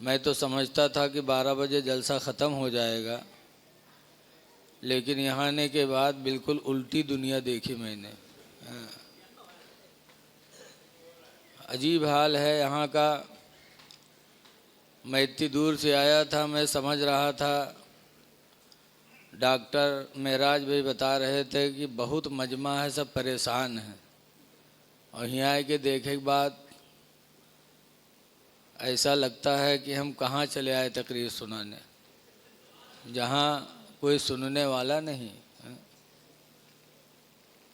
मैं तो समझता था कि 12 बजे जलसा ख़त्म हो जाएगा, लेकिन यहाँ आने के बाद बिल्कुल उल्टी दुनिया देखी मैंने। हाँ। अजीब हाल है यहाँ का। मैं इतनी दूर से आया था, मैं समझ रहा था। डॉक्टर महराज भाई बता रहे थे कि बहुत मजमा है, सब परेशान हैं। और यहाँ आके देखे के बाद ऐसा लगता है कि हम कहाँ चले आए तकरीर सुनाने, जहाँ कोई सुनने वाला नहीं।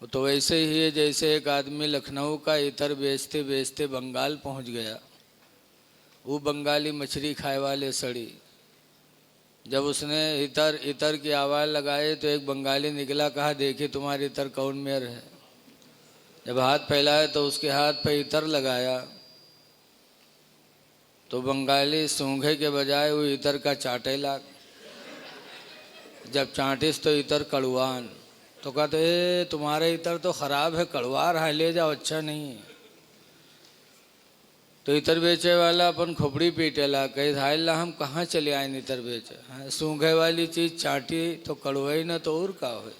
वो तो वैसे ही है जैसे एक आदमी लखनऊ का इतर बेचते बेचते बंगाल पहुँच गया। वो बंगाली मछली खाए वाले सड़ी, जब उसने इतर इतर की आवाज़ लगाई तो एक बंगाली निकला, कहा देखिए तुम्हारे इतर कौन मेयर है। जब हाथ फैलाया तो उसके हाथ पे इतर लगाया, तो बंगाली सूंघे के बजाय वो इतर का चाटे लाग। जब चाटिस तो इतर कड़वान, तो कहते तुम्हारा इतर तो ख़राब है, कड़वा रहा है, ले जाओ, अच्छा नहीं है। तो इतर बेचे वाला अपन खोपड़ी पीटेला, कही हाइला हम कहाँ चले आए इतर बेचे। सूंघे वाली चीज़ चाटी तो कड़वाई न तो और का हो।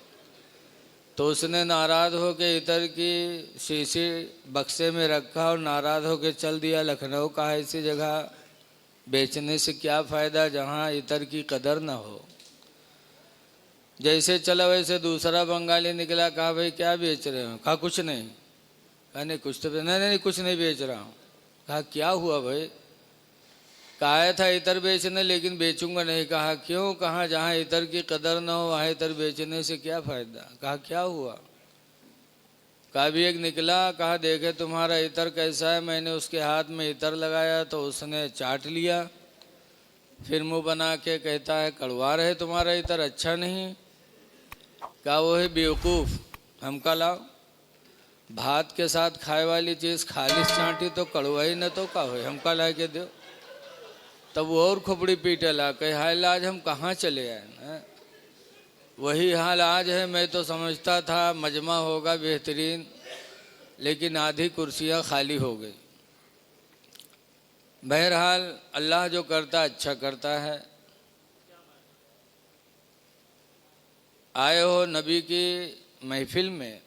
तो उसने नाराज़ हो के इतर की शीशी बक्से में रखा और नाराज़ हो के चल दिया। लखनऊ का ऐसी जगह बेचने से क्या फ़ायदा जहाँ इतर की कदर न हो। जैसे चला वैसे दूसरा बंगाली निकला, कहा भाई क्या बेच रहे हो। कहा कुछ नहीं। कहा नहीं कुछ तो नहीं, नहीं कुछ नहीं बेच रहा हूँ। कहा क्या हुआ भाई। कहा था इतर बेचने, लेकिन बेचूंगा नहीं। कहा क्यों। कहा जहाँ इतर की कदर न हो वहाँ इतर बेचने से क्या फ़ायदा। कहा क्या हुआ। कहा भी एक निकला, कहा देखे तुम्हारा इतर कैसा है। मैंने उसके हाथ में इतर लगाया तो उसने चाट लिया, फिर मुँह बना के कहता है कड़वा रहे तुम्हारा इतर, अच्छा नहीं। कहा वो है बेवकूफ़, हमका लाओ। भात के साथ खाए वाली चीज़ खालिश चाटी तो कड़वाई न तो का हो, हमका ला के दो। तब वो और खोपड़ी पीटे ला, कहे हाल आज हम कहाँ चले आए हैं। वही हाल आज है। मैं तो समझता था मजमा होगा बेहतरीन, लेकिन आधी कुर्सियाँ खाली हो गई। बहरहाल अल्लाह जो करता अच्छा करता है। आए हो नबी की महफिल में,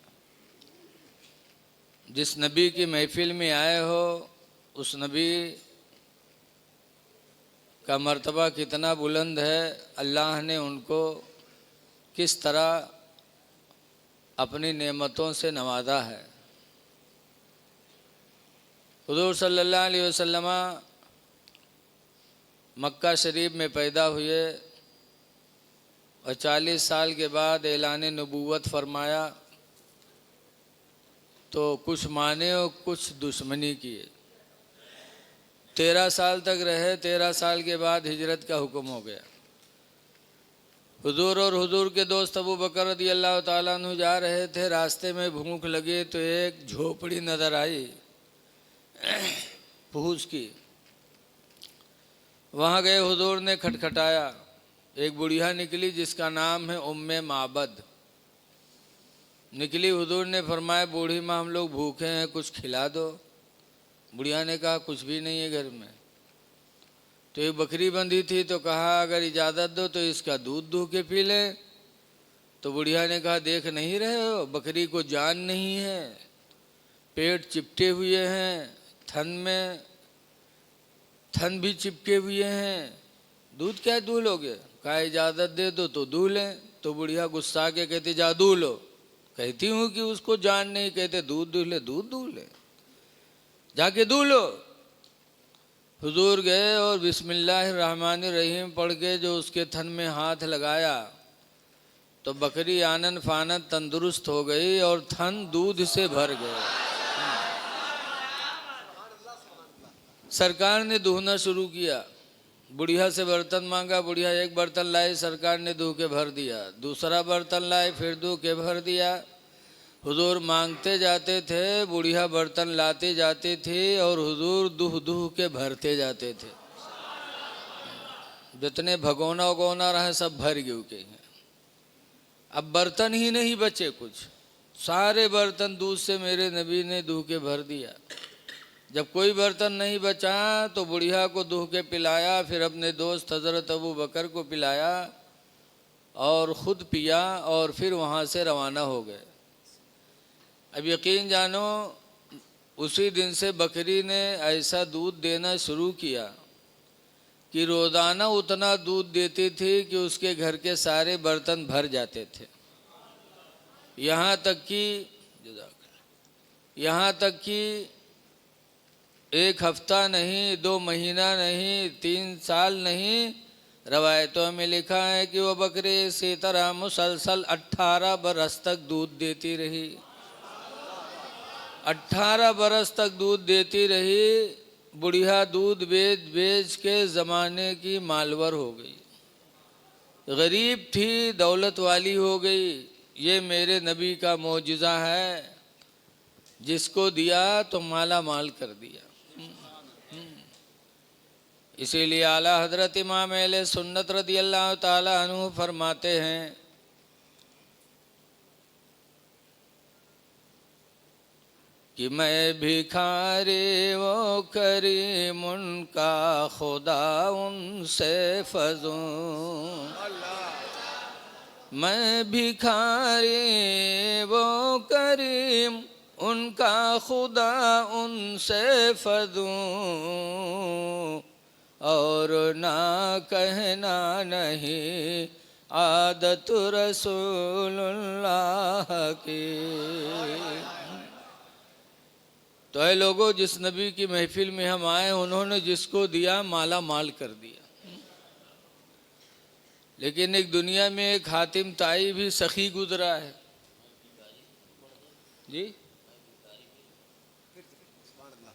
जिस नबी की महफिल में आए हो उस नबी का मर्तबा कितना बुलंद है। अल्लाह ने उनको किस तरह अपनी नेमतों से नवाजा है। हुज़ूर सल्लल्लाहु अलैहि वसल्लम मक्का शरीफ में पैदा हुए और 40 साल के बाद ऐलान नबूवत फरमाया तो कुछ माने और कुछ दुश्मनी किए। 13 साल तक रहे। 13 साल के बाद हिजरत का हुक्म हो गया। हुजूर और हुजूर के दोस्त अबू बकर रज़ी अल्लाह ताला अन्हु जा रहे थे। रास्ते में भूख लगी तो एक झोपड़ी नज़र आई फूस की। वहाँ गए, हुजूर ने खटखटाया। एक बुढ़िया निकली जिसका नाम है उम्मे माबद निकली। हुजूर ने फरमाया बूढ़ी माँ हम लोग भूखे हैं, कुछ खिला दो। बुढ़िया ने कहा कुछ भी नहीं है घर में। तो एक बकरी बंधी थी, तो कहा अगर इजाज़त दो तो इसका दूध दूह के पी ले। तो बुढ़िया ने कहा देख नहीं रहे हो बकरी को जान नहीं है, पेट चिपटे हुए हैं, थन भी चिपके हुए हैं, दूध क्या दूह लोगे। कहा इजाज़त दे दो तो दूह लें। तो बुढ़िया गुस्सा के कहती जा दूह लो। कहती हूँ कि उसको जान नहीं, कहते दूध दूह ले, दूध दूह ले, जाके दूह लो। हुजूर गए और बिस्मिल्लाहिर्रहमानिर्रहीम पढ़ के जो उसके थन में हाथ लगाया तो बकरी आनन फानन तंदुरुस्त हो गई और थन दूध से भर गए। सरकार ने दूहना शुरू किया। बुढ़िया से बर्तन मांगा, बुढ़िया एक बर्तन लाई, सरकार ने दूह के भर दिया। दूसरा बर्तन लाए, फिर दूह के भर दिया। हुजूर मांगते जाते थे, बुढ़िया बर्तन लाते जाती थी और हुजूर दूह दूह के भरते जाते थे। जितने भगोना उगोना रहे सब भर गए के। अब बर्तन ही नहीं बचे कुछ, सारे बर्तन दूध से मेरे नबी ने दूह के भर दिया। जब कोई बर्तन नहीं बचा तो बुढ़िया को दूह के पिलाया, फिर अपने दोस्त हज़रत अबू बकर को पिलाया और ख़ुद पिया और फिर वहाँ से रवाना हो गए। अब यकीन जानो उसी दिन से बकरी ने ऐसा दूध देना शुरू किया कि रोज़ाना उतना दूध देती थी कि उसके घर के सारे बर्तन भर जाते थे। यहाँ तक कि एक हफ्ता नहीं, 2 महीना नहीं, 3 साल नहीं, रवायतों में लिखा है कि वो बकरी इसी तरह मुसलसल 18 बरस तक दूध देती रही। 18 बरस तक दूध देती रही। बुढ़िया दूध बेच बेच के ज़माने की मालवर हो गई, गरीब थी दौलत वाली हो गई। ये मेरे नबी का मौजिज़ा है, जिसको दिया तो माला माल कर दिया। इसीलिए आला हज़रत इमाम अहले सुन्नत रज़ियल्लाहु ताला अन्हु फरमाते हैं कि मैं भिखारी वो करीम उनका खुदा उनसे फज़ूं। मैं भिखारी वो करीम उनका खुदा उनसे फज़ूं, और ना कहना नहीं आदत रसूलुल्लाह की। तो ऐ लोगों, जिस नबी की महफिल में हम आए, उन्होंने जिसको दिया माला माल कर दिया। लेकिन एक दुनिया में एक हातिम ताई भी सखी गुजरा है जी।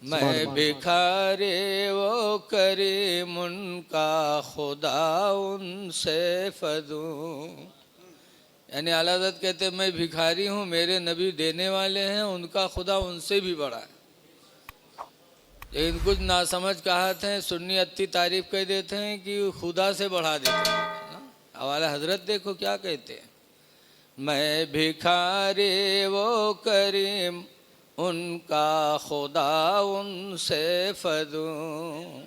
मैं भिखारी वो करीम उनका खुदा उनसे फज़ूं। यानी आला हज़रत कहते मैं भिखारी हूँ, मेरे नबी देने वाले हैं, उनका खुदा उनसे भी बड़ा है। लेकिन कुछ नासमझ कहाते हैं, सुन्नी अत्ती तारीफ कह देते हैं कि खुदा से बढ़ा देते हैं। हवाला हजरत देखो क्या कहते हैं, मैं भिखारी वो करीम उनका खुदा उनसे फज़ूं।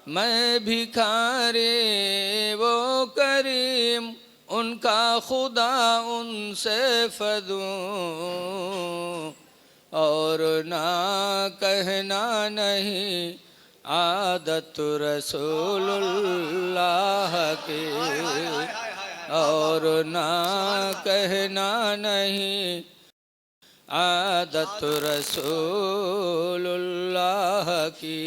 मैं भिखारी वो करीम उनका खुदा उनसे फज़ूं, और ना कहना नहीं आदत रसूलुल्लाह की, और ना कहना नहीं आदत रसूलुल्लाह की।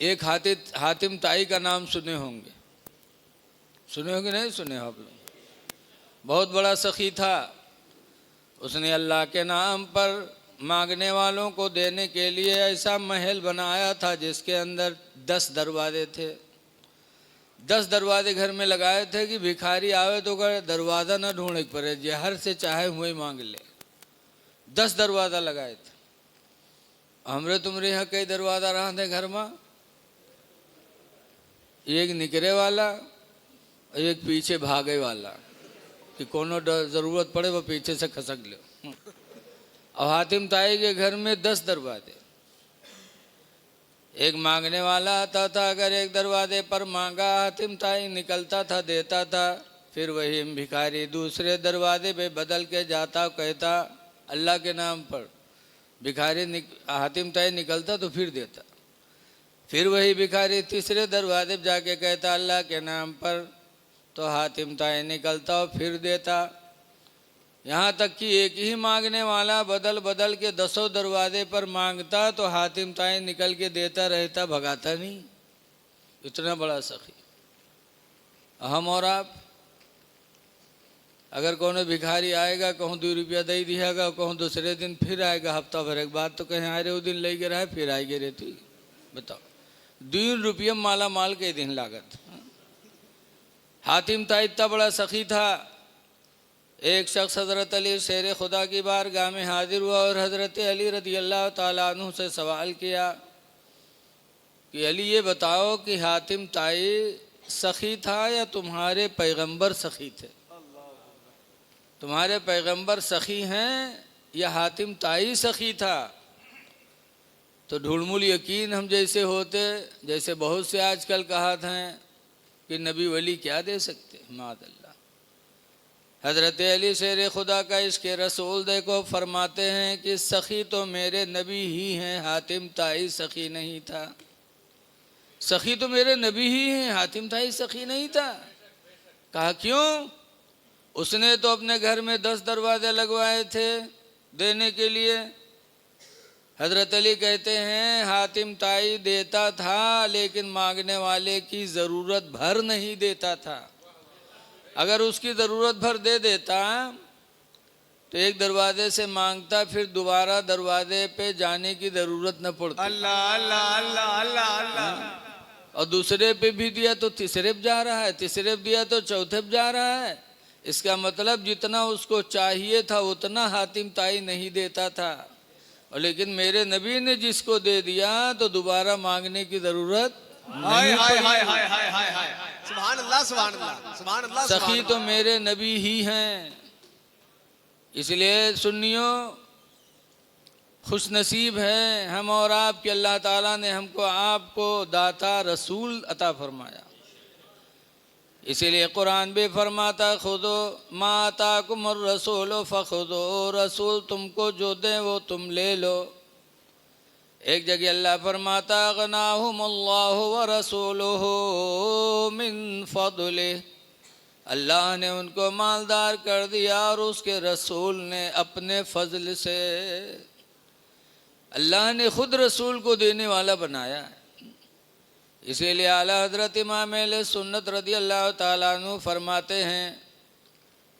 एक हातिम ताई का नाम सुने होंगे, सुने होंगे नहीं सुने आप लोग? बहुत बड़ा सखी था। उसने अल्लाह के नाम पर मांगने वालों को देने के लिए ऐसा महल बनाया था जिसके अंदर 10 दरवाजे थे। 10 दरवाजे घर में लगाए थे कि भिखारी आवे तो अगर दरवाज़ा न ढूंढने पड़े, जहर से चाहे हुए मांग ले। 10 दरवाज़ा लगाए थे। हमरे तुमरे यहाँ कई दरवाज़ा रहा थे घर में, एक निकरे वाला और एक पीछे भागे वाला, कि कोनो ज़रूरत पड़े वो पीछे से खसक लो। और हातिम ताई के घर में 10 दरवाजे। एक मांगने वाला आता था, अगर एक दरवाजे पर मांगा हातिम ताई निकलता था, देता था। फिर वही भिखारी दूसरे दरवाजे पे बदल के जाता, कहता अल्लाह के नाम पर। भिखारी हातिम ताई निकलता तो फिर देता। फिर वही भिखारी तीसरे दरवाजे पे जाके कहता अल्लाह के नाम पर, तो हातिम ताई निकलता और फिर देता। यहाँ तक कि एक ही मांगने वाला बदल बदल के 10 दरवाजे पर मांगता तो हातिम ताई निकल के देता रहता, भगाता नहीं। इतना बड़ा सखी। हम और आप, अगर कोनो भिखारी आएगा, कहूँ 2 रुपया दे दिएगा, कहूँ दूसरे दिन फिर आएगा, हफ्ता भर एक बाद तो कहीं आ रहे, वो दिन ले गिरा है, फिर आएगी रहती। बताओ 2 रुपये माला माल के दिन लागत। हातिम ताई इतना बड़ा सखी था। एक शख्स हज़रत अली शेर खुदा की बारगाह में हाजिर हुआ और हज़रत अली रज़ियल्लाहु ताला अन्हु से सवाल किया कि अली ये बताओ कि हातिम ताई सखी था या तुम्हारे पैगंबर सखी थे? तुम्हारे पैगंबर सखी हैं या हातिम ताई सखी था। तो ढूढ़मुल यकीन हम जैसे होते, जैसे बहुत से आजकल कहात हैं कि नबी वली क्या दे सकते, मादल्ला। हज़रत अली शेर खुदा का इश्क़ रसूल देखो, फरमाते हैं कि सखी तो मेरे नबी ही हैं, हातिम ताई सखी नहीं था। सखी तो मेरे नबी ही हैं, हातिम ताई सखी नहीं था। कहा क्यों? उसने तो अपने घर में 10 दरवाजे लगवाए थे देने के लिए। हज़रत अली कहते हैं हातिम ताई देता था, लेकिन मांगने वाले की ज़रूरत भर नहीं देता था। अगर उसकी ज़रूरत भर दे देता तो एक दरवाजे से मांगता, फिर दोबारा दरवाजे पे जाने की ज़रूरत न पड़ती। अल्लाह अल्लाह अल्लाह अल्लाह अल्लाह। और दूसरे पे भी दिया तो तीसरे पे जा रहा है, तीसरे पे दिया तो चौथे पे जा रहा है। इसका मतलब जितना उसको चाहिए था उतना हातिम ताई नहीं देता था। और लेकिन मेरे नबी ने जिसको दे दिया तो दोबारा मांगने की ज़रूरत नहीं पड़ी। सुभान अल्लाह सुभान अल्लाह सुभान अल्लाह। सखी तो मेरे नबी ही हैं। इसलिए सुन्नियों, खुश नसीब है हम और आप कि अल्लाह ताला ने हमको आपको दाता रसूल अता फरमाया। इसीलिए कुरान भी फरमाता खुदो माता कुमर रसूल फ़खुदो, रसूल तुमको जो दे वो तुम ले लो। एक जगह अल्लाह फरमाता गनाहुमुल्लाहु व रसूलुहु मिन फ़द्लिह, अल्लाह ने उनको मालदार कर दिया और उसके रसूल ने अपने फजल से। अल्लाह ने खुद रसूल को देने वाला बनाया है। इसीलिए आला हज़रत इमाम अहले सुन्नत रज़ी अल्लाह ताला अन्हु फरमाते हैं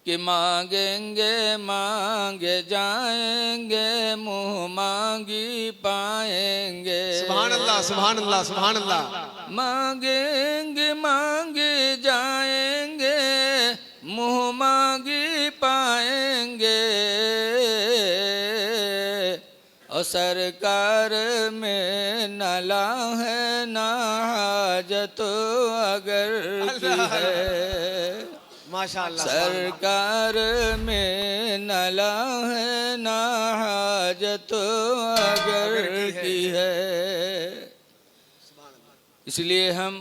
कि मांगेंगे मांगे जाएंगे, मुँह मांगी पाएंगे। सुभान अल्लाह सुभान अल्लाह सुभान अल्लाह। मांगेंगे मांगे जाएंगे, मुँह मांगी पाएंगे। और सरकार में नला है ना हाजत अगर की है, माशाअल्लाह। सरकार में नला है ना हाजत अगर की है। इसलिए हम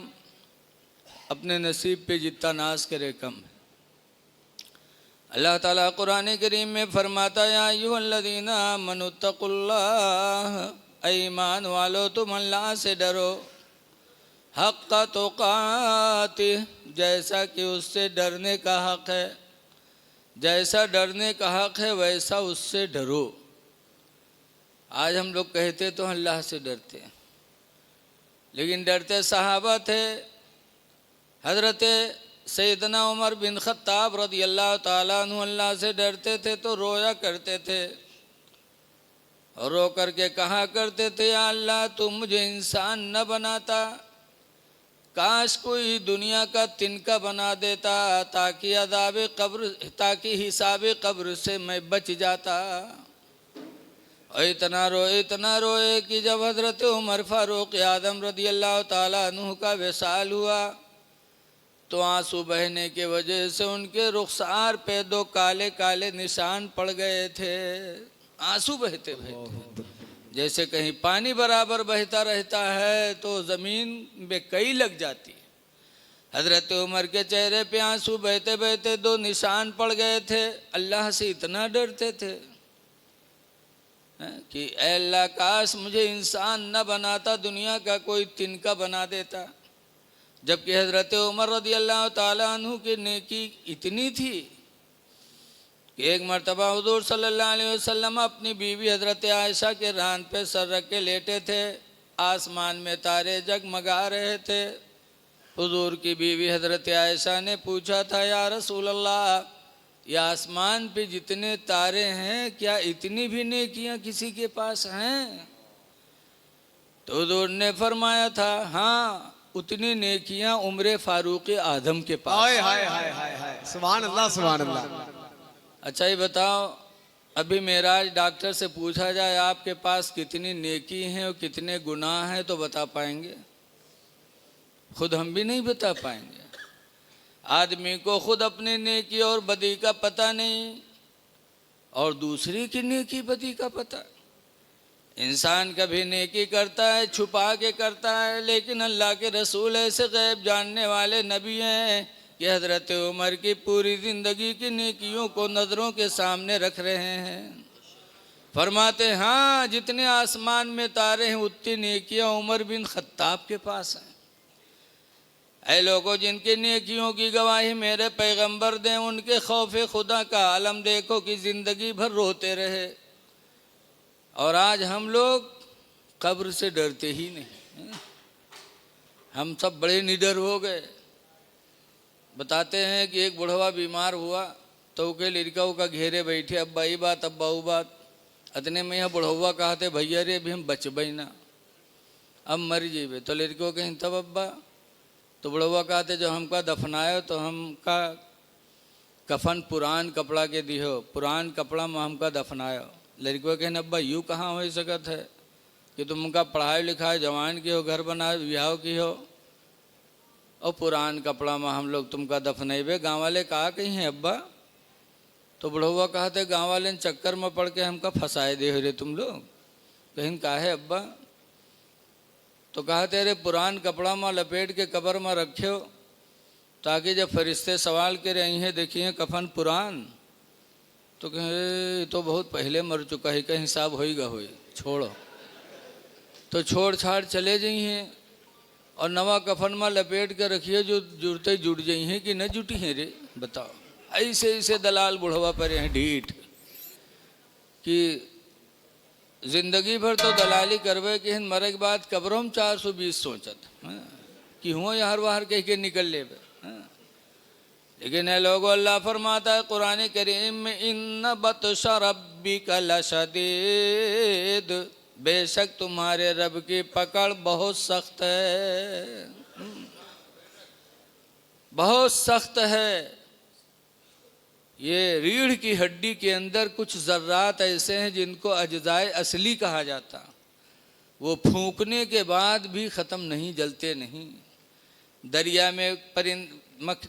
अपने नसीब पे जितना नाज करें कम है। अल्लाह ताला कुरान करीम में फरमाता या अय्युहल्लज़ीना आमनुत्तकुल्लाह, ईमान वालो तुम अल्लाह से डरो, हक़्क़ तुक़ातिह, जैसा कि उससे डरने का हक़ है। जैसा डरने का हक़ है वैसा उससे डरो। आज हम लोग कहते तो अल्लाह से डरते हैं, लेकिन डरते सहाबा थे। हज़रत सैयदना उमर बिन ख़त्ताब रज़ी अल्लाह ताला अन्हु अल्लाह से डरते थे तो रोया करते थे, और रो करके कहा करते थे या अल्लाह तू मुझे इंसान न बनाता, काश कोई दुनिया का तिनका बना देता, ताकि अज़ाब कब्र, ताकि हिसाब कब्र से मैं बच जाता। और इतना रोए कि जब हज़रत उमर फ़ारूक आज़म रज़ी अल्लाह ताला अन्हु का विसाल हुआ तो आंसू बहने के वजह से उनके रुखसार पे 2 काले काले निशान पड़ गए थे। आंसू बहते बहते, जैसे कहीं पानी बराबर बहता रहता है तो ज़मीन में कई लग जाती है। हज़रत उमर के चेहरे पे आंसू बहते बहते 2 निशान पड़ गए थे। अल्लाह से इतना डरते थे कि ऐ अल्लाह काश मुझे इंसान न बनाता, दुनिया का कोई तिनका बना देता। जबकि हज़रत उमर रज़ी अल्लाह ताला अन्हु की नेकी इतनी थी कि एक मरतबा हुज़ूर सल्लल्लाहु अलैहि वसल्लम अपनी बीवी हज़रत आयशा के रान पे सर रख के लेटे थे। आसमान में तारे जगमगा रहे थे। हुज़ूर की बीवी हज़रत आयशा ने पूछा था या रसूल अल्लाह, या आसमान पे जितने तारे हैं क्या इतनी भी नेकियां किसी के पास हैं? तो हुज़ूर ने फरमाया था हाँ, उतनी नेकियां उम्र फारूक आज़म के पास। हाय हाय हाय हाय हाय सुभान अल्लाह सुभान अल्लाह। अच्छा ये बताओ, अभी मेराज डॉक्टर से पूछा जाए आपके पास कितनी नेकी हैं और कितने गुनाह हैं तो बता पाएंगे? खुद हम भी नहीं बता पाएंगे। आदमी को खुद अपनी नेकी और बदी का पता नहीं, और दूसरी की नेकी बदी का पता। इंसान कभी नेकी करता है छुपा के करता है, लेकिन अल्लाह के रसूल ऐसे गैब जानने वाले नबी हैं कि हज़रत उमर की पूरी ज़िंदगी की नेकियों को नज़रों के सामने रख रहे हैं। फरमाते हैं हाँ, जितने आसमान में तारे हैं उतनी नेकियां उमर बिन खत्ताब के पास हैं। ऐ लोगों, जिनकी नेकियों की गवाही मेरे पैगंबर दें, उनके खौफ खुदा का आलम देखो कि ज़िंदगी भर रोते रहे। और आज हम लोग कब्र से डरते ही नहीं, हम सब बड़े निडर हो गए। बताते हैं कि एक बुढ़वा बीमार हुआ तो के लड़का का घेरे बैठे, अब्बा ई बात अब्बा वो बात। अतने में यहाँ बुढ़वा कहते भैया रे अभी हम बचबे ना, अब मर जेबे। तो लड़कों कहीं तब अब्बा, तो बुढ़वा कहते जो हमका दफनायो तो हमका कफन पुरान कपड़ा के दिहो, पुरान कपड़ा में हमका दफनायो। लड़कों कहें अब्बा यूँ कहाँ हो सकत है कि तुमका पढ़ाई लिखाई जवान की हो, घर बनाए ब्याह की हो, और पुरान कपड़ा में हम लोग तुमका दफनेबे। गाँव वाले कहा कहीं हैं अब्बा? तो बुढ़वा कहते गाँव वाले चक्कर में पड़ के हमका फंसाए दे रे तुम लोग। कहीं का है अब्बा? तो कहते अरे पुरान कपड़ा में लपेट के कब्र में रखो ताकि जब फरिश्ते सवाल करे हैं देखिए कफन पुरान, तो कहे तो बहुत पहले मर चुका है, कहीं हिसाब होएगा होए छोड़ो। तो छोड़ छाड़ चले जाइए और नवा कफन में लपेट के रखिए जो जुड़ते जुड़ जाइए कि न जुटी हैं रे बताओ। ऐसे ऐसे दलाल बुढ़वा पर हैं ढीठ कि जिंदगी भर तो दलाली करवे कि मरे के बाद कब्रों में 420 सोचत कि हुआ यार वाहर कह के निकल ले। लेकिन ये लोगों, अल्लाह फरमाता है कुरान करीम में इन्न बतश रब्बिका लशदीद, बेशक तुम्हारे रब की पकड़ बहुत सख्त है, बहुत सख्त है। ये रीढ़ की हड्डी के अंदर कुछ ज़र्रात ऐसे हैं जिनको अज्जाए असली कहा जाता, वो फूंकने के बाद भी ख़त्म नहीं, जलते नहीं। दरिया में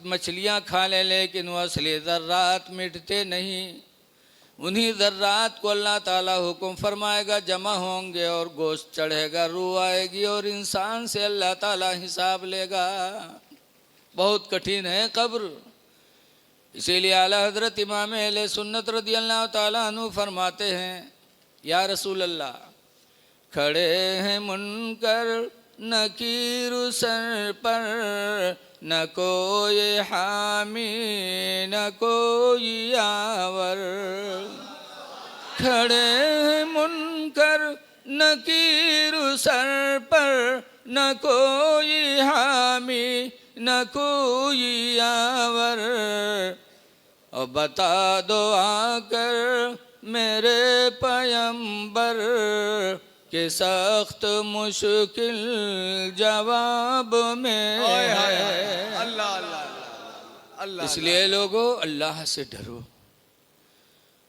मछलियाँ खा ले लेकिन वो असली ज़र्रात मिटते नहीं। उन्हीं ज़र्रात को अल्लाह ताला हुक्म फरमाएगा जमा होंगे और गोश्त चढ़ेगा, रूह आएगी और इंसान से अल्लाह ताला हिसाब लेगा। बहुत कठिन है कब्र। इसीलिए आला हज़रत इमाम अहले सुन्नत रज़ियल्लाहु ताला अन्हु फरमाते हैं या रसूल अल्लाह, खड़े हैं मुनकर नकीर सर पर, न कोई हामी न कोई आवर। खड़े हैं मुनकर नकीर सर पर, न कोई हामी न कोई आवर। और बता दो आकर मेरे पैगंबर के सख्त मुश्किल जवाब में है। अल्लाह अल्लाह अल्लाह। इसलिए लोगों, अल्लाह से डरो,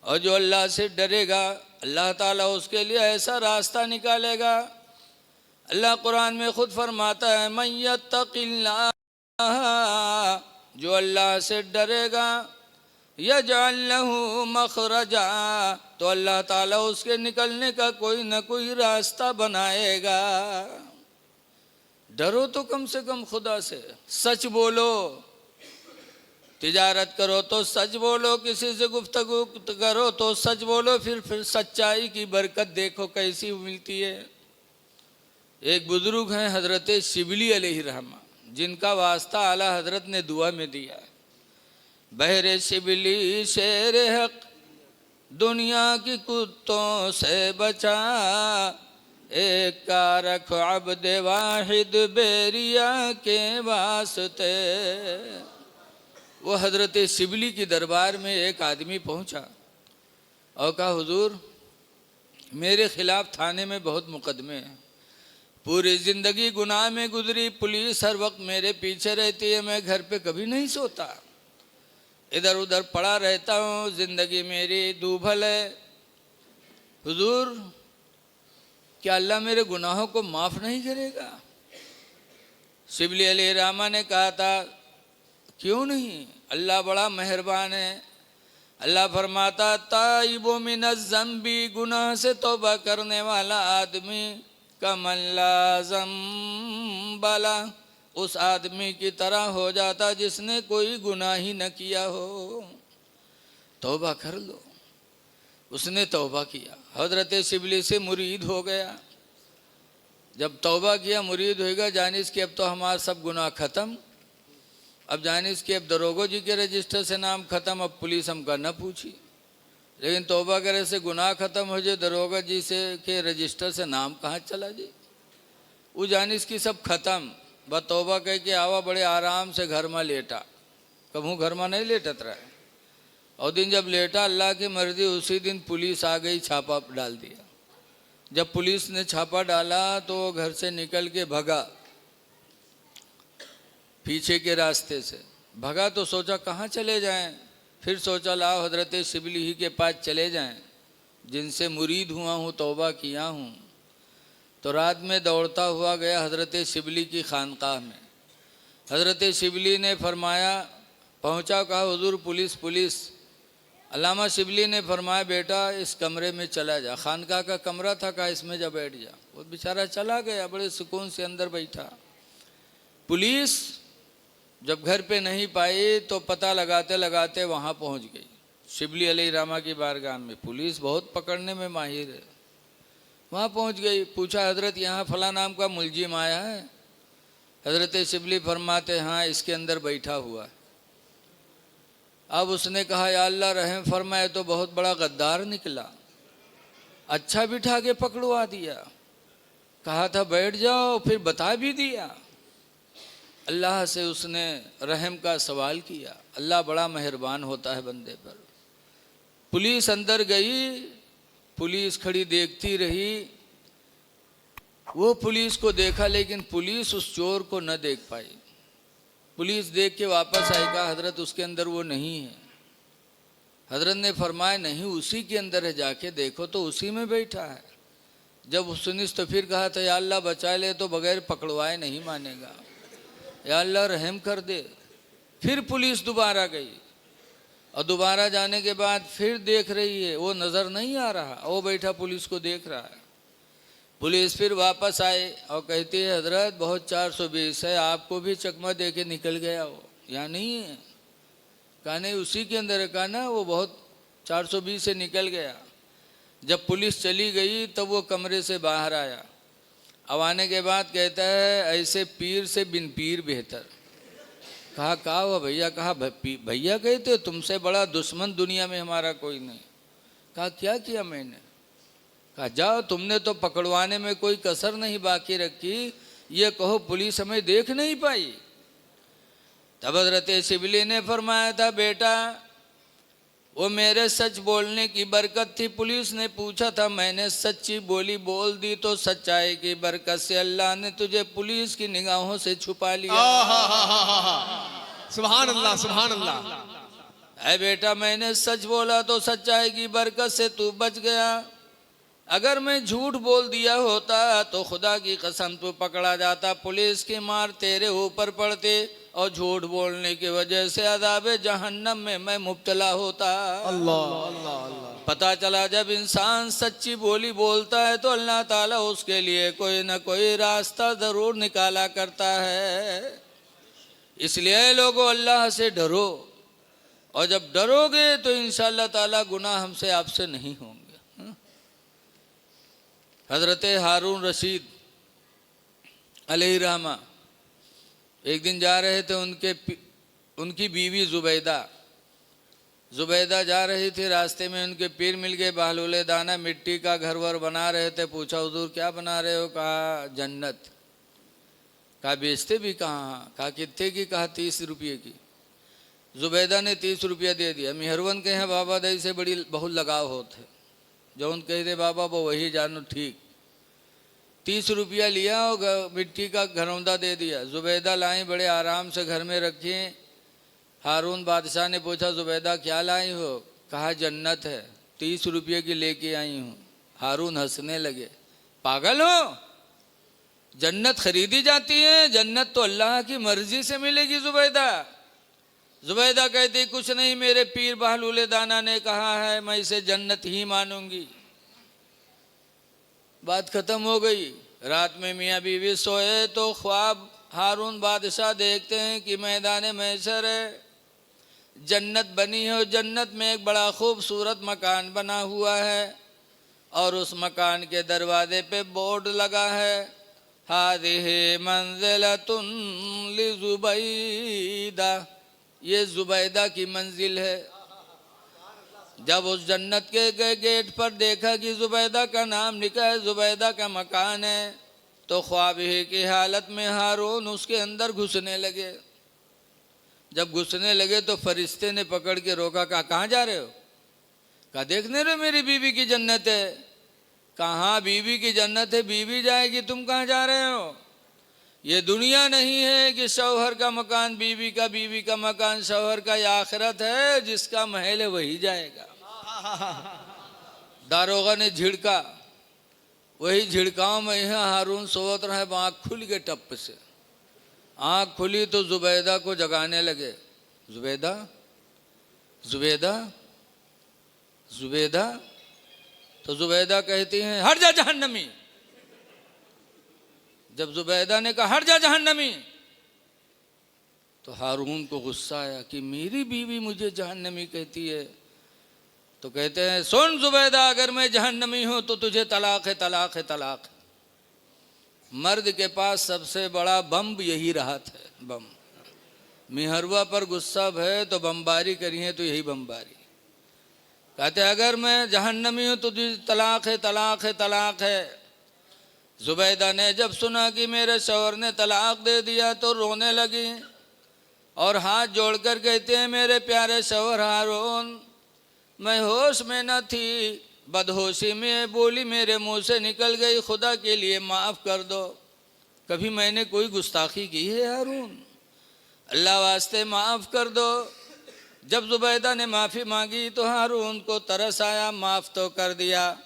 और जो अल्लाह से डरेगा अल्लाह ताला उसके लिए ऐसा रास्ता निकालेगा। अल्लाह कुरान में खुद फरमाता है मन यत्तक़िल्लाह, जो अल्लाह से डरेगा यजअल लहू मखरजा, तो अल्लाह ताला उसके निकलने का कोई न कोई रास्ता बनाएगा। डरो तो कम से कम खुदा से, सच बोलो, तिजारत करो तो सच बोलो, किसी से गुफ्तगू करो तो सच बोलो, फिर सच्चाई की बरकत देखो कैसी मिलती है। एक बुजुर्ग हैं हज़रत शिबली अलैहिर्रहमा, जिनका वास्ता आला हज़रत ने दुआ में दिया, बहरे शिबली शेर हक दुनिया की कुत्तों से बचा, एक का रख अब्द वाहिद बेरिया के वास्ते। वो हज़रत शिबली की दरबार में एक आदमी पहुंचा और कहा हुजूर मेरे खिलाफ थाने में बहुत मुकदमे हैं, पूरी ज़िंदगी गुनाह में गुजरी, पुलिस हर वक्त मेरे पीछे रहती है, मैं घर पे कभी नहीं सोता, इधर उधर पड़ा रहता हूँ, ज़िंदगी मेरी दूभल है। हुजूर क्या अल्लाह मेरे गुनाहों को माफ़ नहीं करेगा? शिबली अलैहिर्रहमा ने कहा था क्यों नहीं, अल्लाह बड़ा मेहरबान है, अल्लाह फरमाता ताइबो मिनज़ ज़ंबी, गुनाह से तौबा करने वाला आदमी कमल्ला ज़ंबला, उस आदमी की तरह हो जाता जिसने कोई गुनाह ही न किया हो। तौबा कर लो। उसने तौबा किया, हजरत शिबली से मुरीद हो गया। जब तौबा किया मुरीद होगा, जानिस कि अब तो हमारा सब गुनाह ख़त्म। अब जानिस कि अब दरोगा जी के रजिस्टर से नाम ख़त्म, अब पुलिस हमका न पूछी। लेकिन तौबा करे से गुनाह ख़त्म हो जाए, दरोगा जी से के रजिस्टर से नाम कहाँ चला जाए। वो जानिस कि सब ख़त्म। बस तौबा कह के आवा, बड़े आराम से घर में लेटा। कभू घर में नहीं लेटत रहा। और दिन जब लेटा, अल्लाह की मर्जी, उसी दिन पुलिस आ गई, छापा डाल दिया। जब पुलिस ने छापा डाला तो घर से निकल के भगा, पीछे के रास्ते से भगा। तो सोचा कहाँ चले जाएं। फिर सोचा लाओ हजरत शिबली ही के पास चले जाएं, जिनसे मुरीद हुआ हूँ, तौबा किया हूँ। तो रात में दौड़ता हुआ गया हजरत शिबली की खानकाह में। हजरत शिबली ने फरमाया, पहुँचा, कहा हुजूर पुलिस पुलिस। अल्लामा शिबली ने फरमाया बेटा इस कमरे में चला जा। खानकाह का कमरा था, कहा इसमें जा बैठ जा। वो बेचारा चला गया, बड़े सुकून से अंदर बैठा। पुलिस जब घर पे नहीं पाई तो पता लगाते लगाते वहाँ पहुँच गई, शिबली अलैहिर्रहमा की बारगाह में। पुलिस बहुत पकड़ने में माहिर है। वहाँ पहुँच गई, पूछा हजरत यहाँ फला नाम का मुलजिम आया है। हजरत शिबली फरमाते हाँ इसके अंदर बैठा हुआ है। अब उसने कहा या अल्लाह रहम फरमाए, तो बहुत बड़ा गद्दार निकला, अच्छा बिठा के पकड़वा दिया। कहा था बैठ जाओ, फिर बता भी दिया। अल्लाह से उसने रहम का सवाल किया। अल्लाह बड़ा मेहरबान होता है बंदे पर। पुलिस अंदर गई, पुलिस खड़ी देखती रही। वो पुलिस को देखा, लेकिन पुलिस उस चोर को न देख पाई। पुलिस देख के वापस आई, कहा हजरत उसके अंदर वो नहीं है। हजरत ने फरमाया नहीं उसी के अंदर है, जाके देखो तो उसी में बैठा है। जब सुनिस तो फिर कहा था या अल्लाह बचा ले, तो बगैर पकड़वाए नहीं मानेगा, या अल्लाह रहम कर दे। फिर पुलिस दोबारा गई, और दोबारा जाने के बाद फिर देख रही है, वो नज़र नहीं आ रहा, वो बैठा पुलिस को देख रहा है। पुलिस फिर वापस आए और कहती है हजरत बहुत 420 है, आपको भी चकमा दे के निकल गया हो, यहाँ नहीं है। कहा नहीं उसी के अंदर है। कहा ना वो बहुत 420 से निकल गया। जब पुलिस चली गई तब वो कमरे से बाहर आया। अब आने के बाद कहता है ऐसे पीर से बिन पीर बेहतर। कहा हुआ भैया? कहा भैया कहते तुमसे बड़ा दुश्मन दुनिया में हमारा कोई नहीं। कहा क्या किया मैंने? कहा जाओ, तुमने तो पकड़वाने में कोई कसर नहीं बाकी रखी, ये कहो पुलिस हमें देख नहीं पाई। तब हजरत शिबली ने फरमाया था बेटा वो मेरे सच बोलने की बरकत थी। पुलिस ने पूछा था, मैंने सच्ची बोली बोल दी तो सच्चाई की बरकत से अल्लाह ने तुझे पुलिस की निगाहों से छुपा लिया। सुभान अल्लाह सुभान अल्लाह। ऐ बेटा मैंने सच बोला तो सच्चाई की बरकत से तू बच गया। अगर मैं झूठ बोल दिया होता तो खुदा की कसम तू पकड़ा जाता, पुलिस की मार तेरे ऊपर पड़ते और झूठ बोलने की वजह से अज़ाबे जहन्नम में मैं मुब्तला होता। अल्लाह अल्लाह अल्लाह। पता चला जब इंसान सच्ची बोली बोलता है तो अल्लाह ताला उसके लिए कोई ना कोई रास्ता ज़रूर निकाला करता है। इसलिए लोगों अल्लाह से डरो, और जब डरोगे तो इंशाअल्लाह ताला गुनाह हमसे आपसे नहीं होंगे। हज़रत हारून रशीद अलैहिर्रहमा एक दिन जा रहे थे, उनकी बीवी जुबैदा जा रही थी। रास्ते में उनके पीर मिल गए, बहलूले दाना मिट्टी का घर वर बना रहे थे। पूछा हुजूर क्या बना रहे हो? कहा जन्नत। कहा बेचते भी कहाँ? कहा कितने की? कहा 30 रुपये की। जुबैदा ने 30 रुपया दे दिया। मेहरवन के हैं बाबा दही से बड़ी बहुत लगाव होते, जो उन कहते बाबा वो वही जानो ठीक। 30 रुपया लिया और मिट्टी का घरौंदा दे दिया। जुबैदा लाई, बड़े आराम से घर में रखी। हारून बादशाह ने पूछा जुबैदा क्या लाई हो? कहा जन्नत है, 30 रुपये की लेके आई हूँ। हारून हंसने लगे, पागल हो? जन्नत खरीदी जाती है? जन्नत तो अल्लाह की मर्जी से मिलेगी जुबैदा। जुबैदा कहती कुछ नहीं, मेरे पीर बहलूल दाना ने कहा है, मैं इसे जन्नत ही मानूंगी। बात खत्म हो गई। रात में मियाँ बीवी सोए तो ख्वाब हारून बादशाह देखते हैं कि मैदान महशर है, जन्नत बनी है और जन्नत में एक बड़ा खूबसूरत मकान बना हुआ है और उस मकान के दरवाजे पे बोर्ड लगा है, हादिही मंजिलतुन लिजुबैदा, ये जुबैदा की मंजिल है। जब उस जन्नत के गेट पर देखा कि जुबैदा का नाम लिखा है, जुबैदा का मकान है, तो ख्वाब ही की हालत में हारून उसके अंदर घुसने लगे। जब घुसने लगे तो फरिश्ते ने पकड़ के रोका, कहा कहाँ जा रहे हो? कहा देखने रहे मेरी बीवी की जन्नत है। कहाँ बीवी की जन्नत है, बीवी जाएगी, तुम कहाँ जा रहे हो? ये दुनिया नहीं है कि शौहर का मकान बीवी का मकान शौहर का, ये आखिरत है, जिसका महल है वही जाएगा। दारोगा ने झिड़का, वही झिड़काओं में यहाँ हारून सोवत रहे, आँख खुल गए टप से। आँख खुली तो जुबैदा को जगाने लगे, जुबैदा जुबैदा जुबैदा। तो जुबैदा कहती हैं हट जा जहन्नमी। जब जुबैदा ने कहा हट जा जहन्नमी, तो हारून को गुस्सा आया कि मेरी बीवी मुझे जहन्नमी कहती है। तो कहते हैं सुन जुबैदा, अगर मैं जहन्नमी हूं तो तुझे तलाक है, तलाक है, तलाक है। मर्द के पास सबसे बड़ा बम यही राहत है, बम। मिहरवा पर गुस्सा है तो बमबारी करी है, तो यही बमबारी। कहते अगर मैं जहन्नमी हूं तो तुझे तलाक है, तलाक है, तलाक है। जुबैदा ने जब सुना कि मेरे शौहर ने तलाक दे दिया तो रोने लगी और हाथ जोड़कर कहते हैं मेरे प्यारे शौहर हारून, मैं होश में न थी, बदहोशी में बोली मेरे मुंह से निकल गई, खुदा के लिए माफ़ कर दो। कभी मैंने कोई गुस्ताखी की है हारून? अल्लाह वास्ते माफ़ कर दो। जब जुबैदा ने माफ़ी मांगी तो हारून को तरस आया, माफ़ तो कर दिया,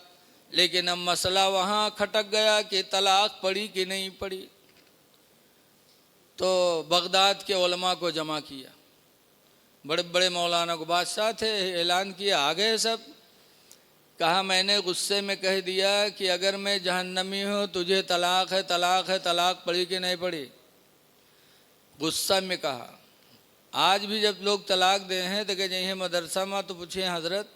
लेकिन अब मसला वहाँ खटक गया कि तलाक पड़ी कि नहीं पड़ी। तो बगदाद के उलमा को जमा किया, बड़े बड़े मौलाना को, बादशाह थे, ऐलान किया, आ गए सब। कहा मैंने गुस्से में कह दिया कि अगर मैं जहन्नमी हूँ तुझे तलाक है, तलाक है, तलाक पड़ी कि नहीं पड़ी? गुस्सा में कहा। आज भी जब लोग तलाक दे हैं तो कह जाइए मदरसा में तो पूछे हजरत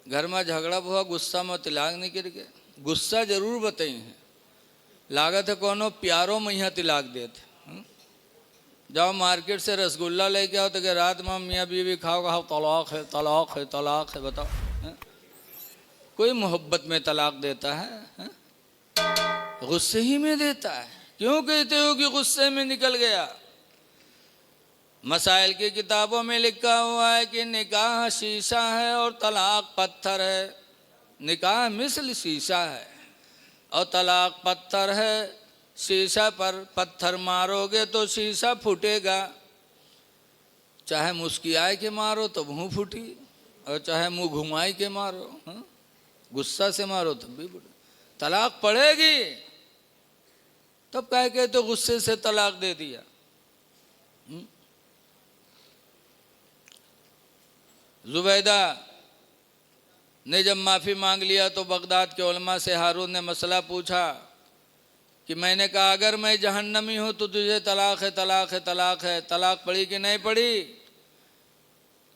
घर में झगड़ा हुआ, गुस्सा में तिलाक नहीं गिर गए? गुस्सा जरूर बताई है, लागत है कोनो प्यारों में यहाँ तिलाक देते। जाओ मार्केट से रसगुल्ला लेके आओ तो क्या रात में मियाँ बीवी खाओ, खाओ तलाक है, तलाक है, तलाक है, बताओ है? कोई मोहब्बत में तलाक देता है? गुस्से ही में देता है। क्यों कहते हो कि गुस्से में निकल गया? मसाइल की किताबों में लिखा हुआ है कि निकाह शीशा है और तलाक पत्थर है। निकाह मिसल शीशा है और तलाक पत्थर है। शीशा पर पत्थर मारोगे तो शीशा फूटेगा, चाहे मुस्कियाए के मारो तो मुंह फूटी, और चाहे मुंह घुमाई के मारो, गुस्सा से मारो तब भी फूटे। तलाक पड़ेगी। तब कह के तो गुस्से से तलाक दे दिया। जुबैदा ने जब माफ़ी मांग लिया तो बगदाद के उलमा से हारून ने मसला पूछा कि मैंने कहा अगर मैं जहन्नमी हूँ तो तुझे तलाक है, तलाक है, तलाक है, तलाक पड़ी कि नहीं पड़ी?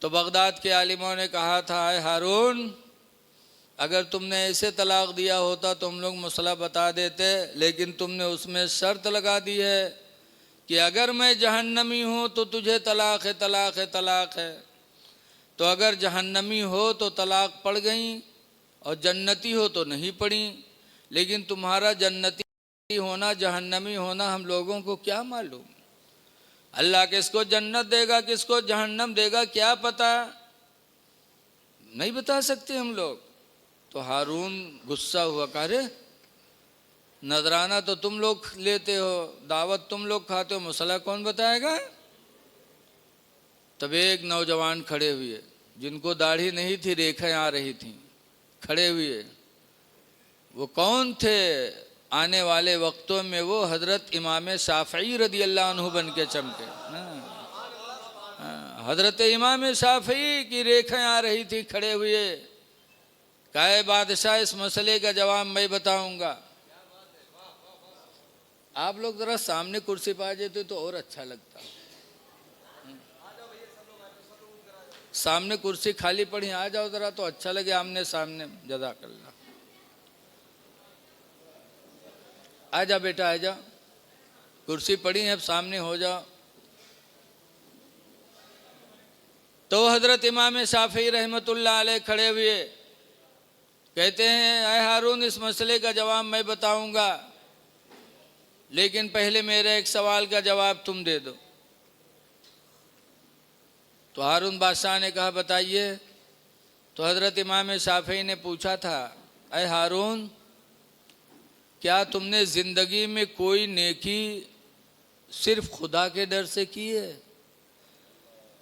तो बगदाद के आलिमों ने कहा था हारून, अगर तुमने ऐसे तलाक दिया होता तो हम लोग मसला बता देते, लेकिन तुमने उसमें शर्त लगा दी है कि अगर मैं जहन्नमी हूँ तो तुझे तलाक है, तलाक है, तलाक है। तो अगर जहन्नमी हो तो तलाक पड़ गई और जन्नती हो तो नहीं पड़ी। लेकिन तुम्हारा जन्नती होना जहन्नमी होना हम लोगों को क्या मालूम? अल्लाह किसको जन्नत देगा किसको जहन्नम देगा क्या पता, नहीं बता सकते हम लोग। तो हारून गुस्सा हुआ, कहा रे नजराना तो तुम लोग लेते हो, दावत तुम लोग खाते हो, मसला कौन बताएगा? तब एक नौजवान खड़े हुए, जिनको दाढ़ी नहीं थी, रेखाएं आ रही थी, खड़े हुए। वो कौन थे? आने वाले वक्तों में वो हजरत इमाम शाफई रदी अल्लाह अन्हु बन के चमके। हजरत इमाम शाफी की रेखाएं आ रही थी खड़े हुए। कहे बादशाह इस मसले का जवाब मैं बताऊंगा। आप लोग जरा सामने कुर्सी पा जाते तो और अच्छा लगता। सामने कुर्सी खाली पड़ी, आ जाओ जरा तो अच्छा लगे आमने सामने। जज़ाकल्लाह। आ जा बेटा, आ जा, कुर्सी पड़ी है, अब सामने हो जाओ। तो हजरत इमाम शाफी रहमतुल्लाह अलैह खड़े हुए, कहते हैं ऐ हारून इस मसले का जवाब मैं बताऊंगा, लेकिन पहले मेरे एक सवाल का जवाब तुम दे दो। तो हारून बादशाह ने कहा बताइए। तो हजरत इमाम शाफी ने पूछा था, ऐ हारून क्या तुमने ज़िंदगी में कोई नेकी सिर्फ खुदा के डर से की है?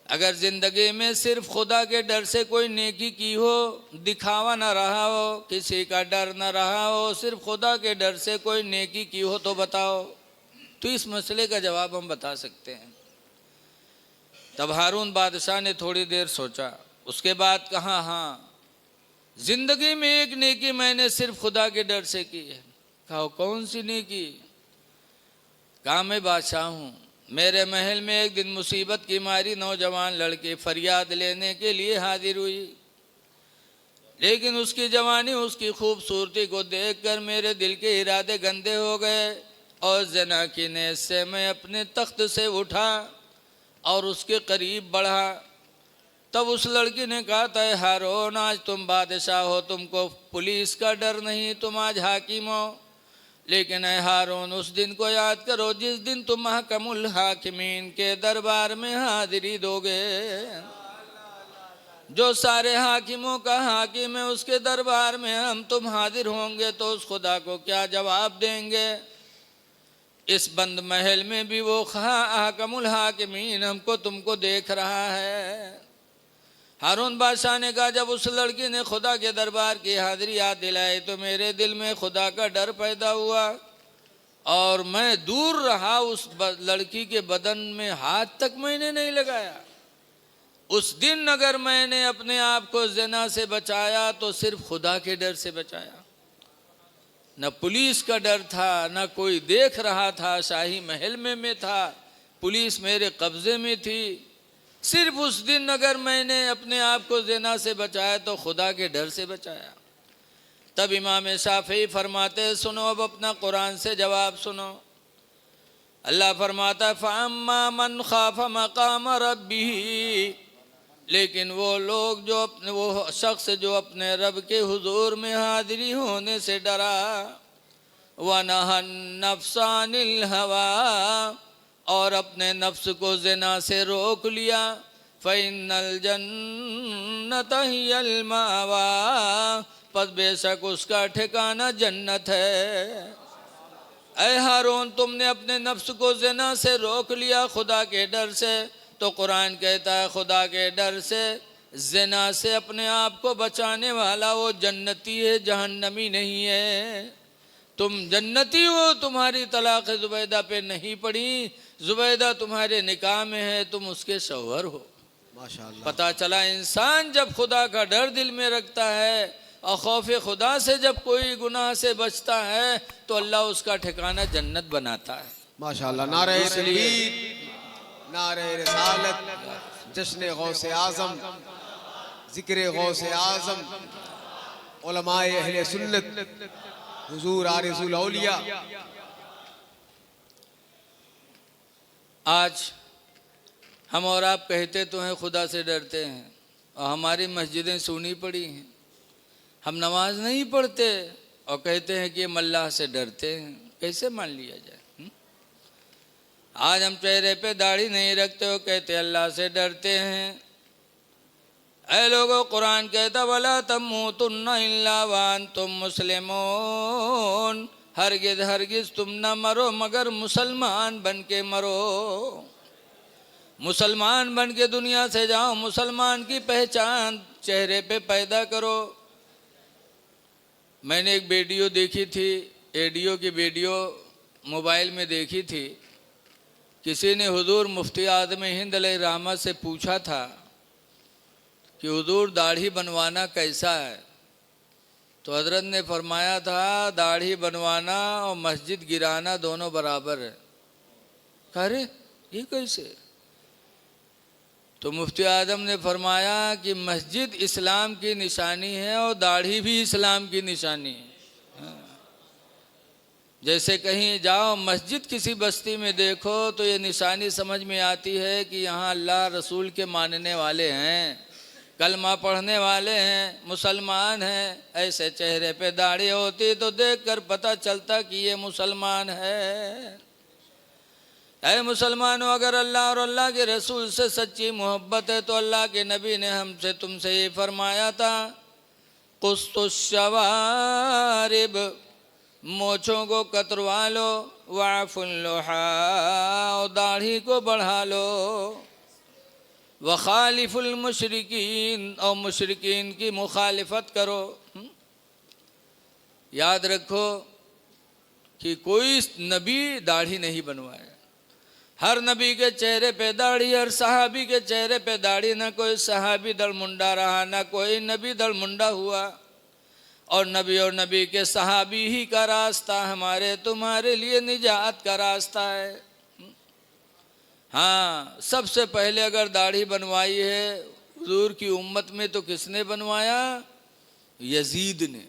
अगर ज़िंदगी में सिर्फ खुदा के डर से कोई नेकी की हो, दिखावा ना रहा हो, किसी का डर ना रहा हो, सिर्फ खुदा के डर से कोई नेकी की हो तो बताओ। तो इस मसले का जवाब हम बता सकते हैं। तब हारून बादशाह ने थोड़ी देर सोचा, उसके बाद कहा हाँ, ज़िंदगी में एक नेकी मैंने सिर्फ खुदा के डर से की है। कहा कौन सी नेकी? कहा मैं बादशाह हूँ, मेरे महल में एक दिन मुसीबत की मारी नौजवान लड़की फरियाद लेने के लिए हाजिर हुई, लेकिन उसकी जवानी उसकी खूबसूरती को देखकर मेरे दिल के इरादे गंदे हो गए और ज़ना की नीयत से मैं अपने तख्त से उठा और उसके करीब बढ़ा। तब उस लड़की ने कहा था हारून आज तुम बादशाह हो, तुमको पुलिस का डर नहीं, तुम आज हाकिम हो। लेकिन ऐ हारून उस दिन को याद करो जिस दिन तुम महकमुल हाकिमीन के दरबार में हाजिरी दोगे। जो सारे हाकिमों का हाकिम है उसके दरबार में हम तुम हाजिर होंगे तो उस खुदा को क्या जवाब देंगे? इस बंद महल में भी वो हाकिमुल हाकिमीन हमको तुमको देख रहा है। हारून बादशाह ने कहा जब उस लड़की ने खुदा के दरबार की हाजिरी याद दिलाई तो मेरे दिल में खुदा का डर पैदा हुआ और मैं दूर रहा। उस लड़की के बदन में हाथ तक मैंने नहीं लगाया। उस दिन अगर मैंने अपने आप को ज़िना से बचाया तो सिर्फ खुदा के डर से बचाया। न पुलिस का डर था, न कोई देख रहा था, शाही महल में मैं था, पुलिस मेरे कब्जे में थी। सिर्फ उस दिन अगर मैंने अपने आप को ज़िना से बचाया तो खुदा के डर से बचाया। तब इमाम शाफी फरमाते सुनो, अब अपना कुरान से जवाब सुनो। अल्लाह फरमाता फ़अम्मा मन खाफ़ मक़ाम रब्बिही, लेकिन वो लोग जो अपने वो शख्स जो अपने रब के हुजूर में हाजिरी होने से डरा, व नहन नफ्सा अनिल हवा, और अपने नफ्स को ज़िना से रोक लिया, फ़इन्नल जन्नत हियल मावा, पस बेशक उसका ठिकाना जन्नत है। ऐ हारून तुमने अपने नफ्स को ज़िना से रोक लिया खुदा के डर से, तो कुरान कहता है खुदा के डर से ज़िना से अपने आप को बचाने वाला वो जन्नती है, जहन्नमी नहीं है। तुम जन्नती हो, तुम्हारी तलाक़ ज़ुबैदा पे नहीं पड़ी, ज़ुबैदा तुम्हारे निकाह में है, तुम उसके शौहर हो। माशाअल्लाह। पता चला इंसान जब खुदा का डर दिल में रखता है और खौफ खुदा से जब कोई गुनाह से बचता है तो अल्लाह उसका ठिकाना जन्नत बनाता है। माशाअल्लाह। नारे तकबीर, नारे रिसालत, जश्न गौसे आज़म, ज़िक्र गौसे आज़म, उलमाए अहले सुन्नत, हुजूर आरिज़ुल औलिया। आज हम और आप कहते तो हैं खुदा से डरते हैं और हमारी मस्जिदें सूनी पड़ी हैं, हम नमाज नहीं पढ़ते और कहते हैं कि हम अल्लाह से डरते हैं। कैसे मान लिया जाए? आज हम चेहरे पे दाढ़ी नहीं रखते हो, कहते अल्लाह से डरते हैं। ऐ लोगों, कुरान कहता वला तमूतुन्ना इल्ला व अंतुम मुस्लिमून, हरगिज़ हरगिज़ तुम न मरो मगर मुसलमान बन के मरो। मुसलमान बन के दुनिया से जाओ, मुसलमान की पहचान चेहरे पे पैदा करो। मैंने एक वीडियो देखी थी, एडियो की वीडियो मोबाइल में देखी थी। किसी ने हुजूर मुफ्ती आज़म हिंद अलैहिर्रहमत से पूछा था कि हुजूर दाढ़ी बनवाना कैसा है, तो हजरत ने फरमाया था दाढ़ी बनवाना और मस्जिद गिराना दोनों बराबर है। अरे ये कैसे? तो मुफ्ती आज़म ने फरमाया कि मस्जिद इस्लाम की निशानी है और दाढ़ी भी इस्लाम की निशानी है। जैसे कहीं जाओ मस्जिद किसी बस्ती में देखो तो ये निशानी समझ में आती है कि यहाँ अल्लाह रसूल के मानने वाले हैं, कलमा पढ़ने वाले हैं, मुसलमान हैं। ऐसे चेहरे पे दाढ़ी होती तो देखकर पता चलता कि ये मुसलमान है। ऐ मुसलमानों, अगर अल्लाह और अल्लाह के रसूल से सच्ची मोहब्बत है तो अल्लाह के नबी ने हमसे तुमसे ये फरमाया था, कुस्तुश्शवारिब, मोछों को कतरवा लो, वाफुल्लुहा, और दाढ़ी को बढ़ा लो, वखालिफुल मुशरिकीन, और मुशरिकीन की मुखालिफत करो। याद रखो कि कोई नबी दाढ़ी नहीं बनवाए। हर नबी के चेहरे पे दाढ़ी, हर सहाबी के चेहरे पे दाढ़ी। ना कोई सहाबी दलमुंडा रहा, ना कोई नबी दलमुंडा हुआ। और नबी के सहाबी ही का रास्ता हमारे तुम्हारे लिए निजात का रास्ता है। हाँ, सबसे पहले अगर दाढ़ी बनवाई है हुजूर की उम्मत में तो किसने बनवाया? यजीद ने।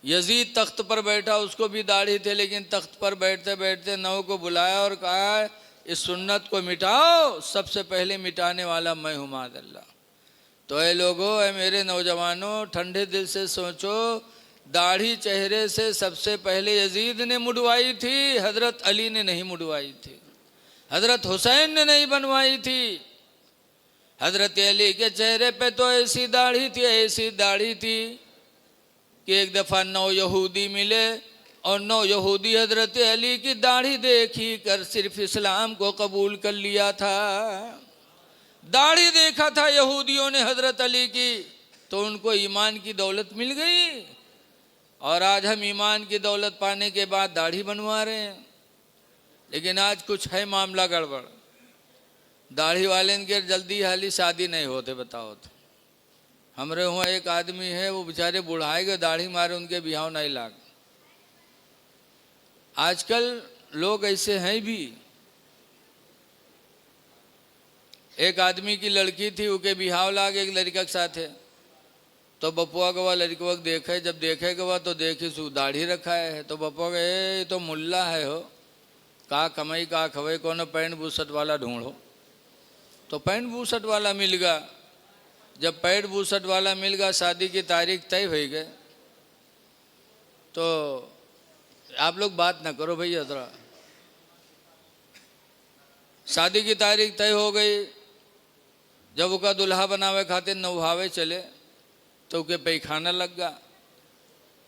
यजीद तख्त पर बैठा, उसको भी दाढ़ी थे, लेकिन तख्त पर बैठते बैठते नौ को बुलाया और कहा इस सुन्नत को मिटाओ, सबसे पहले मिटाने वाला मैं हूँ मादअल्लाह। तो ऐ लोगों, ऐ मेरे नौजवानों, ठंडे दिल से सोचो, दाढ़ी चेहरे से सबसे पहले यजीद ने मुड़वाई थी, हजरत अली ने नहीं मुड़वाई थी, हजरत हुसैन ने नहीं बनवाई थी। हजरत अली के चेहरे पे तो ऐसी दाढ़ी थी, ऐसी दाढ़ी थी कि एक दफ़ा 9 यहूदी मिले और 9 यहूदी हजरत अली की दाढ़ी देखी कर सिर्फ इस्लाम को कबूल कर लिया था। दाढ़ी देखा था यहूदियों ने हजरत अली की, तो उनको ईमान की दौलत मिल गई। और आज हम ईमान की दौलत पाने के बाद दाढ़ी बनवा रहे हैं। लेकिन आज कुछ है मामला गड़बड़, दाढ़ी वाले के जल्दी हाली शादी नहीं होते। बताओ तो, हमरे वहाँ एक आदमी है, वो बेचारे बुढ़ाए गए, दाढ़ी मारे, उनके बिहाव नहीं लाग। आजकल लोग ऐसे हैं भी। एक आदमी की लड़की थी, उनके बिहाव लाग एक लड़का के साथ है। तो बपुआ गवा लड़कवा देखे, जब देखे गवा तो देखे सु दाढ़ी रखा है। तो बपुआ गए तो मुल्ला है हो, का कमाई का खवे, कौन पैंट बूसट वाला ढूंढो। तो पैंट बूसट वाला मिल गया। जब पैंट बूसट वाला मिल गया, शादी की तारीख तय हो गई। तो आप लोग बात ना करो भैया जरा। शादी की तारीख तय हो गई। जब उसका दुल्हा बनावे खातिर नौहावे चले तो उके पैखाना लग गया।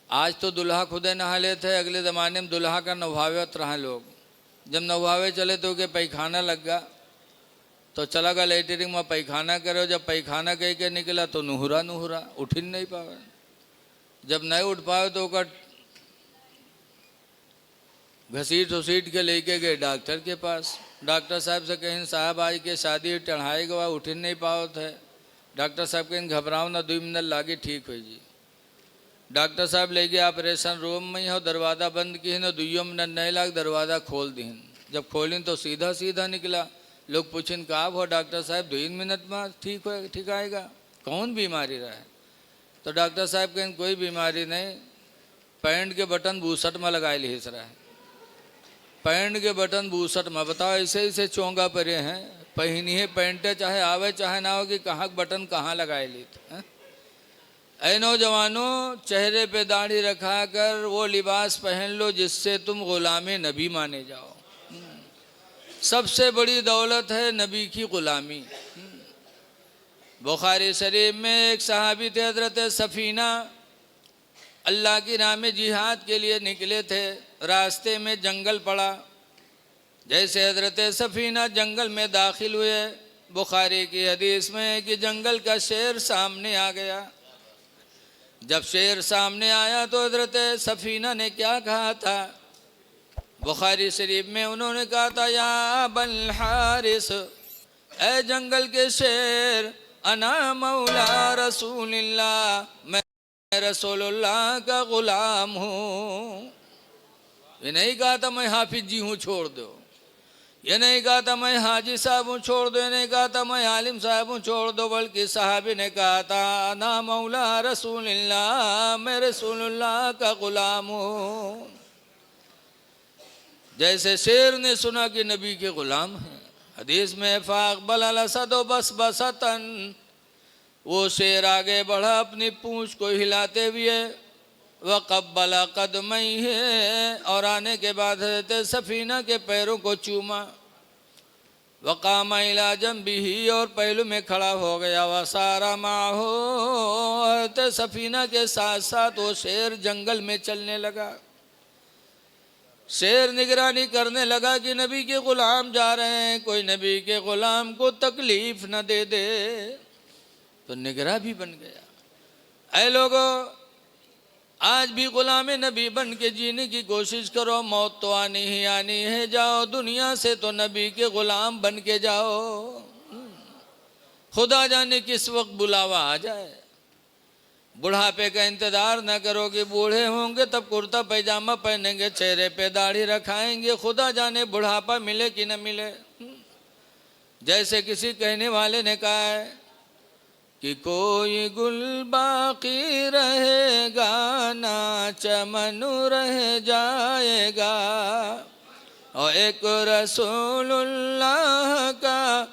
आज तो दुल्हा खुदे नहा लेते थे, अगले ज़माने में दुल्हा का नौहावत रहा लोग। जब नौहावे चले तो उके पैखाना लग गया। तो चला गया लेटरिंग में पैखाना करे। जब पैखाना कह के निकला तो नुहरा उठ ही नहीं पावे। जब नहीं उठ पाए तो उसका घसीट के लेके गए डॉक्टर के पास। डॉक्टर साहब से कहें साहब आज के शादी टढ़ाए गवा, उठ ही नहीं पाओ थे। डॉक्टर साहब कहें घबराओ ना, 2 मिनट लागे ठीक हो जी। डॉक्टर साहब ले गए ऑपरेशन रूम में, हो दरवाज़ा बंद की ना, 2 मिनट नहीं लाग दरवाज़ा खोल दी। जब खोलें तो सीधा निकला। लोग पूछें कहा हो डॉक्टर साहब 2 मिनट में ठीक आएगा, कौन बीमारी रहे? तो डॉक्टर साहब कहें कोई बीमारी नहीं, पैंट के बटन बूसट में लगाए लिस रहा है। पैंट के बटन बूसट में, बताओ ऐसे चोंगा परे हैं, पहनी है पैंटे, चाहे आवे चाहे ना हो, कि कहाँ बटन कहाँ लगाए ली। ऐ नौजवानों, चेहरे पे दाढ़ी रखा कर वो लिबास पहन लो जिससे तुम गुलामे नबी माने जाओ। सबसे बड़ी दौलत है नबी की गुलामी। बुखारी शरीफ में एक सहाबी थे हजरत सफ़ीना, अल्लाह की राह में जिहाद के लिए निकले थे। रास्ते में जंगल पड़ा। जैसे हजरत सफ़ीना जंगल में दाखिल हुए, बुखारी की हदीस में है कि जंगल का शेर सामने आ गया। जब शेर सामने आया तो हजरत सफ़ीना ने क्या कहा था? बुखारी शरीफ में उन्होंने कहा था, या अबल हारिस, ए जंगल के शेर, अना मौला रसूलिल्लाह, मैं रसूलुल्लाह का गुलाम हूँ। ये नहीं कहा था मैं हाफिज जी हूँ छोड़ दो, ये नहीं कहा था मैं हाजी साहब हूँ छोड़ दो, ये नहीं कहा था मैं आलिम साहब हूँ छोड़ दो, बल्कि साहबी ने कहा था, अना मौला रसूलिल्लाह, मैं रसूलुल्लाह का गुलाम हूँ। जैसे शेर ने सुना कि नबी के गुलाम हैं, हदीस में फ़ाक़बल अलसदो बस बसतन, वो शेर आगे बढ़ा अपनी पूंछ को हिलाते हुए, वक़ब्बल क़दमई है, और आने के बाद हज़रत सफ़ीना के पैरों को चूमा, वक़ाम इला जंबिही, और पहलू में खड़ा हो गया, वसारा माहो, हज़रत सफ़ीना के साथ साथ वो शेर जंगल में चलने लगा। शेर निगरानी करने लगा कि नबी के ग़ुलाम जा रहे हैं, कोई नबी के ग़ुलाम को तकलीफ़ न दे दे, तो निगरान भी बन गया। ऐ लोगों, आज भी ग़ुलाम नबी बन के जीने की कोशिश करो, मौत तो आनी ही आनी है, जाओ दुनिया से तो नबी के ग़ुलाम बन के जाओ। खुदा जाने किस वक्त बुलावा आ जाए। बुढ़ापे का इंतज़ार न करो कि बूढ़े होंगे तब कुर्ता पैजामा पहनेंगे, चेहरे पे दाढ़ी रखाएंगे, खुदा जाने बुढ़ापा मिले कि न मिले। जैसे किसी कहने वाले ने कहा है कि कोई गुल बाकी रहेगा ना चमन रह जाएगा, और एक रसूलुल्लाह का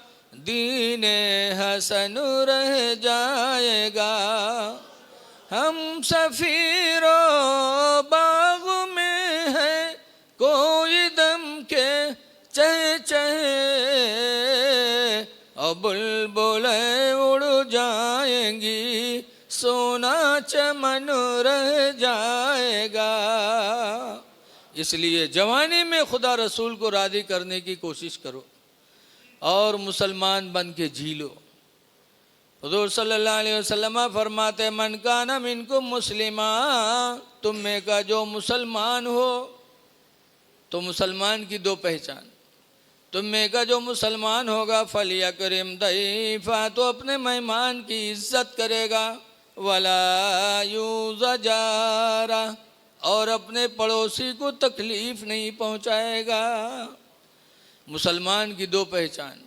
दीने हसन रह जाएगा। हम सफीरो बाग में है कोई दम के चह चहे, और बुलबुलें उड़ जाएंगी, सोना चमन रह जाएगा। इसलिए जवानी में खुदा रसूल को राज़ी करने की कोशिश करो और मुसलमान बन के जी लो। हुज़ूर सल्लल्लाहु अलैहि वसल्लम फरमाते, मन काना मिनकुम मुस्लिमा, तुम में का जो मुसलमान हो, तो मुसलमान की दो पहचान, तुम में का जो मुसलमान होगा, फलियकरिम दईफा, तो अपने मेहमान की इज्जत करेगा, वला यूज़जारा, और अपने पड़ोसी को तकलीफ़ नहीं पहुँचाएगा। मुसलमान की दो पहचान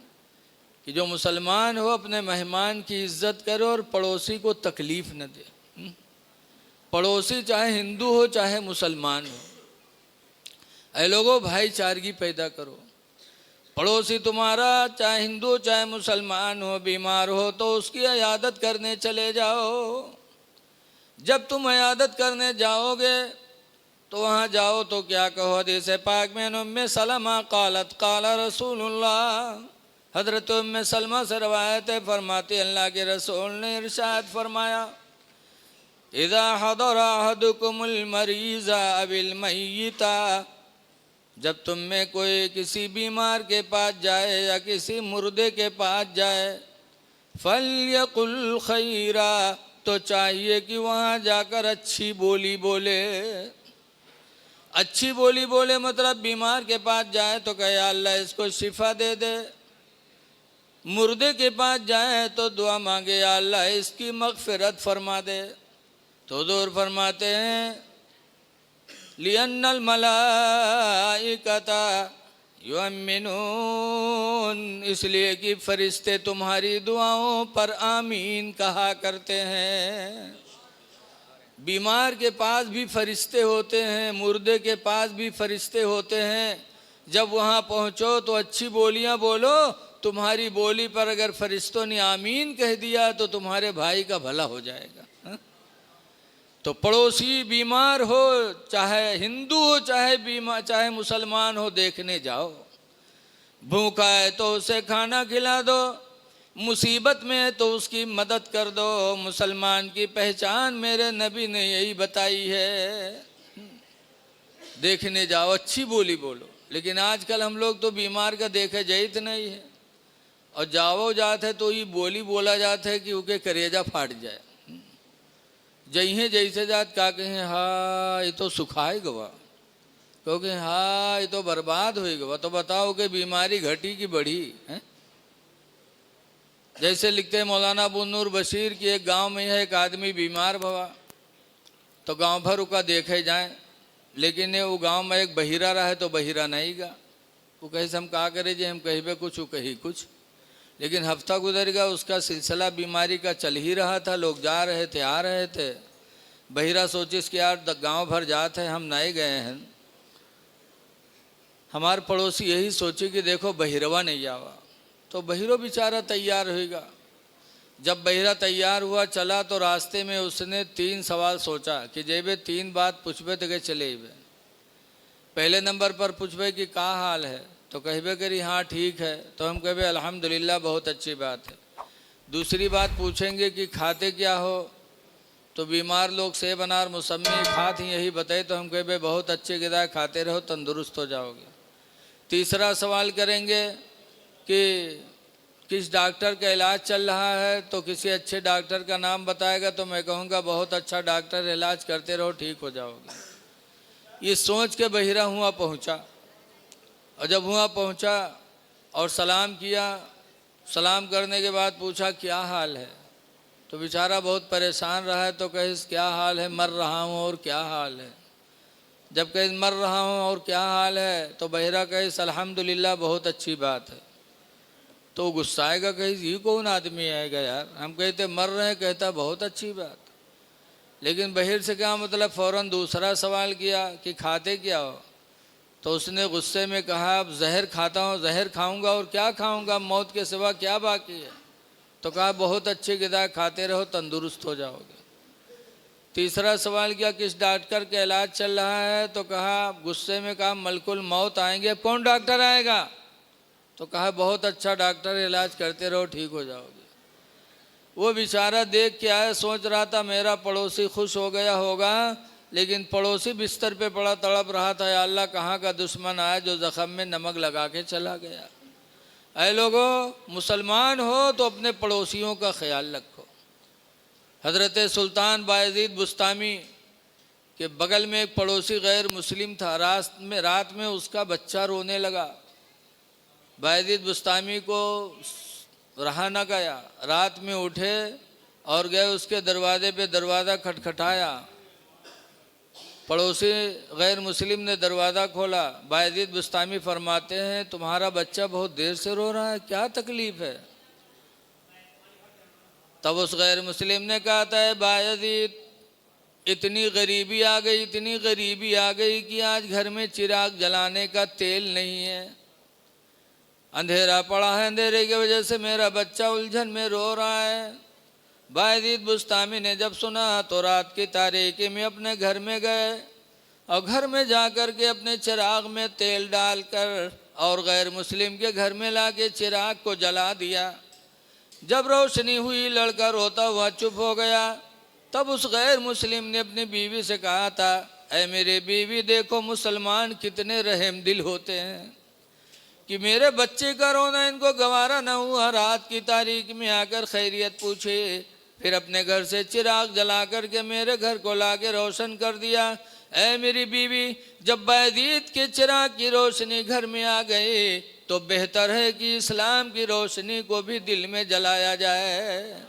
कि जो मुसलमान हो अपने मेहमान की इज्जत करे और पड़ोसी को तकलीफ़ न दे। पड़ोसी चाहे हिंदू हो चाहे मुसलमान हो, ऐ लोगों भाईचारगी पैदा करो। पड़ोसी तुम्हारा चाहे हिंदू चाहे मुसलमान हो, बीमार हो तो उसकी इयादत करने चले जाओ। जब तुम इयादत करने जाओगे तो वहाँ जाओ तो क्या कहो, हदीस पाक में उम्मे सलमा क़ालत क़ाल रसूलुल्लाह, हज़रत उम्मे सलमा से रवायत है, फरमाती अल्लाह के रसूल ने इरशाद फरमाया, इज़ा हदरा अहदुकुमुल मरीज़ा अविल मय्यिता, जब तुम में कोई किसी बीमार के पास जाए या किसी मुर्दे के पास जाए, फल्यकुल खैरा, तो चाहिए कि वहाँ जाकर अच्छी बोली बोले। अच्छी बोली बोले मतलब बीमार के पास जाए तो कहे अल्लाह इसको शिफा दे दे, मुर्दे के पास जाए तो दुआ मांगे अल्लाह इसकी मग़फ़िरत फरमा दे। तो दूर फरमाते हैं, लिअन्नल मलाइकता युअम्मिनून, इसलिए कि फरिश्ते तुम्हारी दुआओं पर आमीन कहा करते हैं। बीमार के पास भी फरिश्ते होते हैं, मुर्दे के पास भी फरिश्ते होते हैं। जब वहाँ पहुँचो तो अच्छी बोलियाँ बोलो, तुम्हारी बोली पर अगर फरिश्तों ने आमीन कह दिया तो तुम्हारे भाई का भला हो जाएगा। तो पड़ोसी बीमार हो, चाहे हिंदू हो चाहे मुसलमान हो, देखने जाओ। भूखा है तो उसे खाना खिला दो, मुसीबत में है तो उसकी मदद कर दो। मुसलमान की पहचान मेरे नबी ने यही बताई है। देखने जाओ, अच्छी बोली बोलो। लेकिन आजकल हम लोग तो बीमार का देखे जाइत नहीं है, और जाओ जाते है तो ये बोली बोला जाता है कि उनके करेजा फाट जाए। जइहे जैसे जात का कहें, हाँ ये तो सुखाए गवा, क्योंकि हाँ ये तो बर्बाद हो गया। तो बताओ कि बीमारी घटी कि बढ़ी है? जैसे लिखते हैं मौलाना अबू नूर बशीर की एक गांव में है एक आदमी बीमार भवा, तो गांव भर का देखे जाए, लेकिन वो गांव में एक बहिरा रहा है तो बहिरा नहीं गा। वो कहे से हम कहा करे जे हम कहीं पे कुछ वो कही कुछ, लेकिन हफ्ता गुजर गया उसका सिलसिला बीमारी का चल ही रहा था, लोग जा रहे थे आ रहे थे। बहिरा सोचिस कि यार गांव भर जात है हम नहीं गए हैं। हमारे पड़ोसी यही सोचे कि देखो बहिरवा नहीं आवा, तो बहिरो बेचारा तैयार होगा। जब बहिरा तैयार हुआ चला तो रास्ते में उसने 3 सवाल सोचा कि जेबे 3 बात पूछबे तो के चले बे। पहले नंबर पर पूछबे कि का हाल है, तो कहबे करी हाँ ठीक है, तो हम कहबे अल्हम्दुलिल्लाह बहुत अच्छी बात है। दूसरी बात पूछेंगे कि खाते क्या हो, तो बीमार लोग सेब अनार मौसमी खात ही यही बताए, तो हम कहबे बहुत अच्छे ग़िज़ा खाते रहो तंदुरुस्त हो जाओगे। तीसरा सवाल करेंगे कि किस डॉक्टर का इलाज चल रहा है, तो किसी अच्छे डॉक्टर का नाम बताएगा तो मैं कहूँगा बहुत अच्छा डॉक्टर, इलाज करते रहो ठीक हो जाओगे। ये सोच के बहिरा हुआ पहुँचा, और जब हुआ पहुँचा और सलाम किया, सलाम करने के बाद पूछा क्या हाल है, तो बेचारा बहुत परेशान रहा है, तो कहे क्या हाल है, मर रहा हूँ और क्या हाल है। जब कहे मर रहा हूँ और क्या हाल है, तो बहिरा कहे अल्हम्दुलिल्लाह बहुत अच्छी बात है। तो गुस्साएगा, कहे ये कौन आदमी आएगा यार, हम कहते मर रहे हैं, कहता बहुत अच्छी बात। लेकिन बहिर से क्या मतलब, फ़ौरन दूसरा सवाल किया कि खाते क्या हो, तो उसने गुस्से में कहा अब जहर खाता हूँ, जहर खाऊंगा और क्या खाऊंगा, मौत के सिवा क्या बाकी है। तो कहा बहुत अच्छी ग़िज़ा खाते रहो तंदुरुस्त हो जाओगे। तीसरा सवाल किया किस डॉक्टर का इलाज चल रहा है, तो कहा गुस्से में कहा मलकुल मौत आएंगे, अब कौन डॉक्टर आएगा, तो कहा बहुत अच्छा डॉक्टर, इलाज करते रहो ठीक हो जाओगे। वो बेचारा देख के आया, सोच रहा था मेरा पड़ोसी खुश हो गया होगा, लेकिन पड़ोसी बिस्तर पे पड़ा तड़प रहा था, या अल्लाह कहाँ का दुश्मन आया जो ज़ख़म में नमक लगा के चला गया। ऐ लोगों, मुसलमान हो तो अपने पड़ोसियों का ख्याल रखो। हज़रत सुल्तान बायज़ीद बुस्तामी के बगल में एक पड़ोसी गैर मुस्लिम था, रात में उसका बच्चा रोने लगा। बायज़ीद बुस्तामी को रहा न गया, रात में उठे और गए उसके दरवाजे पे, दरवाज़ा खटखटाया। पड़ोसी गैर मुस्लिम ने दरवाज़ा खोला। बायज़ीद बुस्तामी फरमाते हैं तुम्हारा बच्चा बहुत देर से रो रहा है, क्या तकलीफ़ है। तब उस गैर मुस्लिम ने कहा था बायज़ीद इतनी गरीबी आ गई, इतनी गरीबी आ गई कि आज घर में चिराग जलाने का तेल नहीं है, अंधेरा पड़ा है, अंधेरे की वजह से मेरा बच्चा उलझन में रो रहा है। बायज़ीद बुस्तामी ने जब सुना तो रात की तारीकी में अपने घर में गए और घर में जा कर के अपने चिराग में तेल डालकर और गैर मुस्लिम के घर में लाके चिराग को जला दिया। जब रोशनी हुई लड़का रोता हुआ चुप हो गया। तब उस गैर मुस्लिम ने अपनी बीवी से कहा था ऐ मेरे बीवी देखो मुसलमान कितने रहम दिल होते हैं कि मेरे बच्चे का रोना इनको गवारा न हुआ, रात की तारीख में आकर खैरियत पूछे, फिर अपने घर से चिराग जला करके मेरे घर को लाके रोशन कर दिया। ऐ मेरी बीवी जब बायज़ीद के चिराग की रोशनी घर में आ गई तो बेहतर है कि इस्लाम की रोशनी को भी दिल में जलाया जाए।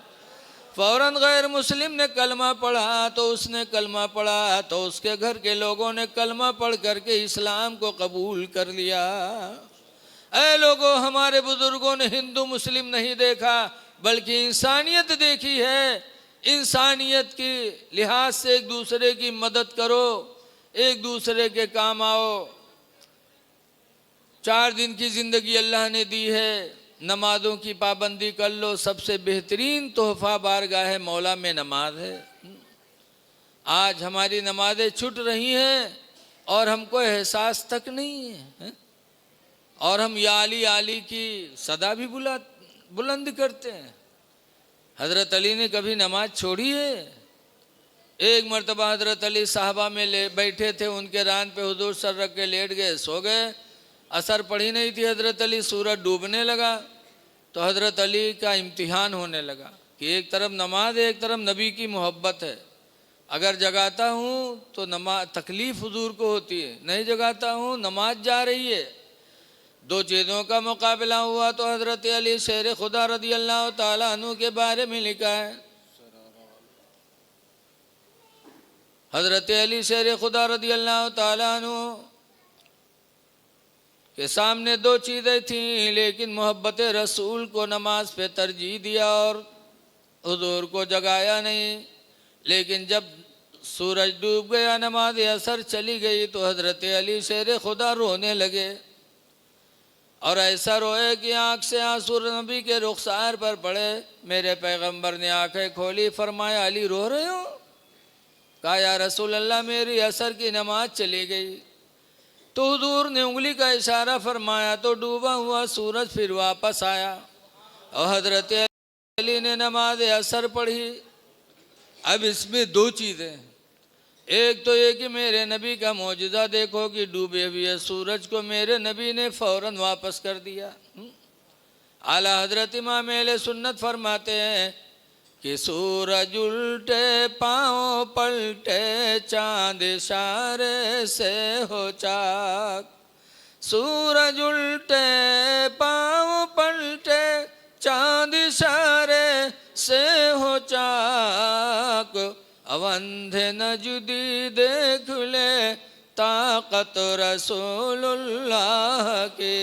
फ़ौरन गैर मुस्लिम ने कलमा पढ़ा तो उसने कलमा पढ़ा तो उसके घर के लोगों ने कलमा पढ़ करके इस्लाम को कबूल कर लिया। ऐ लोगों, हमारे बुजुर्गों ने हिंदू मुस्लिम नहीं देखा बल्कि इंसानियत देखी है। इंसानियत के लिहाज से एक दूसरे की मदद करो, एक दूसरे के काम आओ। 4 दिन की ज़िंदगी अल्लाह ने दी है, नमाज़ों की पाबंदी कर लो। सबसे बेहतरीन तोहफ़ा बारगाह मौला में नमाज है। आज हमारी नमाज़ें छूट रही हैं और हमको एहसास तक नहीं है, और हम या अली की सदा भी बुलंद करते हैं। हज़रत अली ने कभी नमाज छोड़ी है? एक मरतबा हज़रत अली साहबा में बैठे थे, उनके रान पे हुजूर सर रख के लेट गए, सो गए। असर पड़ी नहीं थी, हज़रत अली सूरज डूबने लगा तो हज़रत अली का इम्तिहान होने लगा कि एक तरफ नमाज है, एक तरफ नबी की मोहब्बत है। अगर जगाता हूँ तो नमाज तकलीफ हुजूर को होती है, नहीं जगाता हूँ नमाज जा रही है। दो चीज़ों का मुकाबला हुआ तो हज़रत अली शेर खुदा रज़ी अल्लाह ताला अन्हु के बारे में लिखा है। हज़रत अली शेर खुदा रज़ी अल्लाह ताला अन्हु के सामने दो चीज़ें थीं, लेकिन मोहब्बत रसूल को नमाज पे तरजीह दिया और हुजूर को जगाया नहीं। लेकिन जब सूरज डूब गया, नमाज असर चली गई, तो हज़रत अली शेर खुदा रोने लगे और ऐसा रोए कि आँख से आंसू नबी के रुखसार पर पड़े। मेरे पैगंबर ने आंखें खोली, फरमाया अली रो रहे हो? कहा या रसूल अल्लाह मेरी असर की नमाज चली गई। तो हुजूर ने उंगली का इशारा फरमाया तो डूबा हुआ सूरज फिर वापस आया और हज़रत अली ने नमाज असर पढ़ी। अब इसमें दो चीज़ें, एक तो ये कि मेरे नबी का मौजज़ा देखो कि डूबे हुए सूरज को मेरे नबी ने फ़ौरन वापस कर दिया। आला हज़रत इमाम अहले सुन्नत फरमाते हैं कि सूरज उल्टे पाँव पलटे चाँद इशारे से हो चाक। सूरज उल्टे पाँव पलटे चाँद इशारे से हो चाक। अब अंधे नजदी देख ले ताकत रसूलुल्लाह के।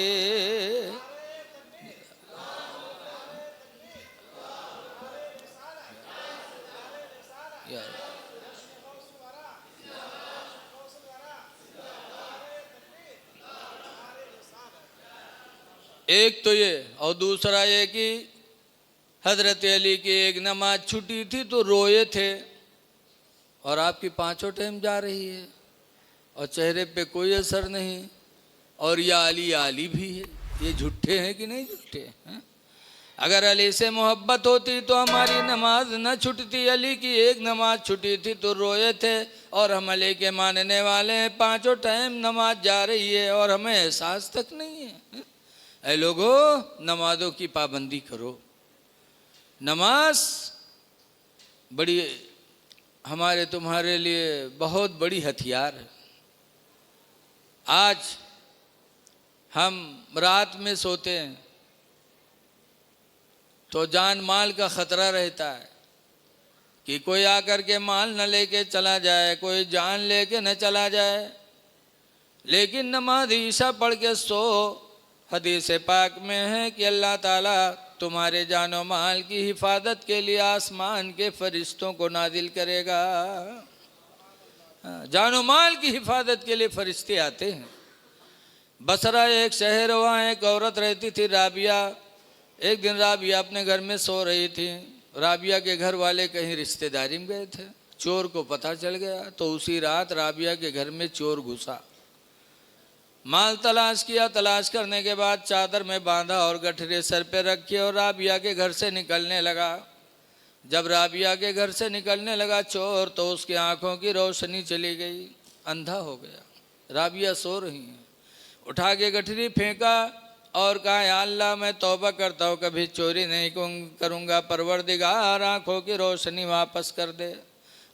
एक तो ये, और दूसरा ये कि हज़रत अली की एक नमाज छुटी थी तो रोए थे और आपकी पांचों टाइम जा रही है और चेहरे पे कोई असर नहीं, और या अली भी है। ये झूठे हैं कि नहीं झूठे हैं? अगर अली से मोहब्बत होती तो हमारी नमाज न छूटती। अली की एक नमाज छुटी थी तो रोए थे और हम अली के मानने वाले हैं, पांचों टाइम नमाज जा रही है और हमें एहसास तक नहीं है। ऐ लोगों, नमाजों की पाबंदी करो। नमाज बड़ी हमारे तुम्हारे लिए बहुत बड़ी हथियार है। आज हम रात में सोते हैं तो जान माल का ख़तरा रहता है कि कोई आकर के माल न लेके चला जाए, कोई जान लेके न चला जाए। लेकिन नमाज ईशा पढ़ के सो, हदीस पाक में है कि अल्लाह ताला तुम्हारे जानो माल की हिफाजत के लिए आसमान के फरिश्तों को नाजिल करेगा। जानो माल की हिफाजत के लिए फरिश्ते आते हैं। बसरा एक शहर, वहाँ एक औरत रहती थी राबिया। एक दिन राबिया अपने घर में सो रही थी। राबिया के घर वाले कहीं रिश्तेदारी में गए थे, चोर को पता चल गया तो उसी रात राबिया के घर में चोर घुसा। माल तलाश किया, तलाश करने के बाद चादर में बांधा और गठरी सर पे रखी और राबिया के घर से निकलने लगा। जब राबिया के घर से निकलने लगा चोर तो उसकी आंखों की रोशनी चली गई, अंधा हो गया। राबिया सो रही हैं, उठा के गठरी फेंका और कहा या अल्लाह मैं तौबा करता हूँ, कभी चोरी नहीं करूँगा, परवरदिगार आँखों की रोशनी वापस कर दे।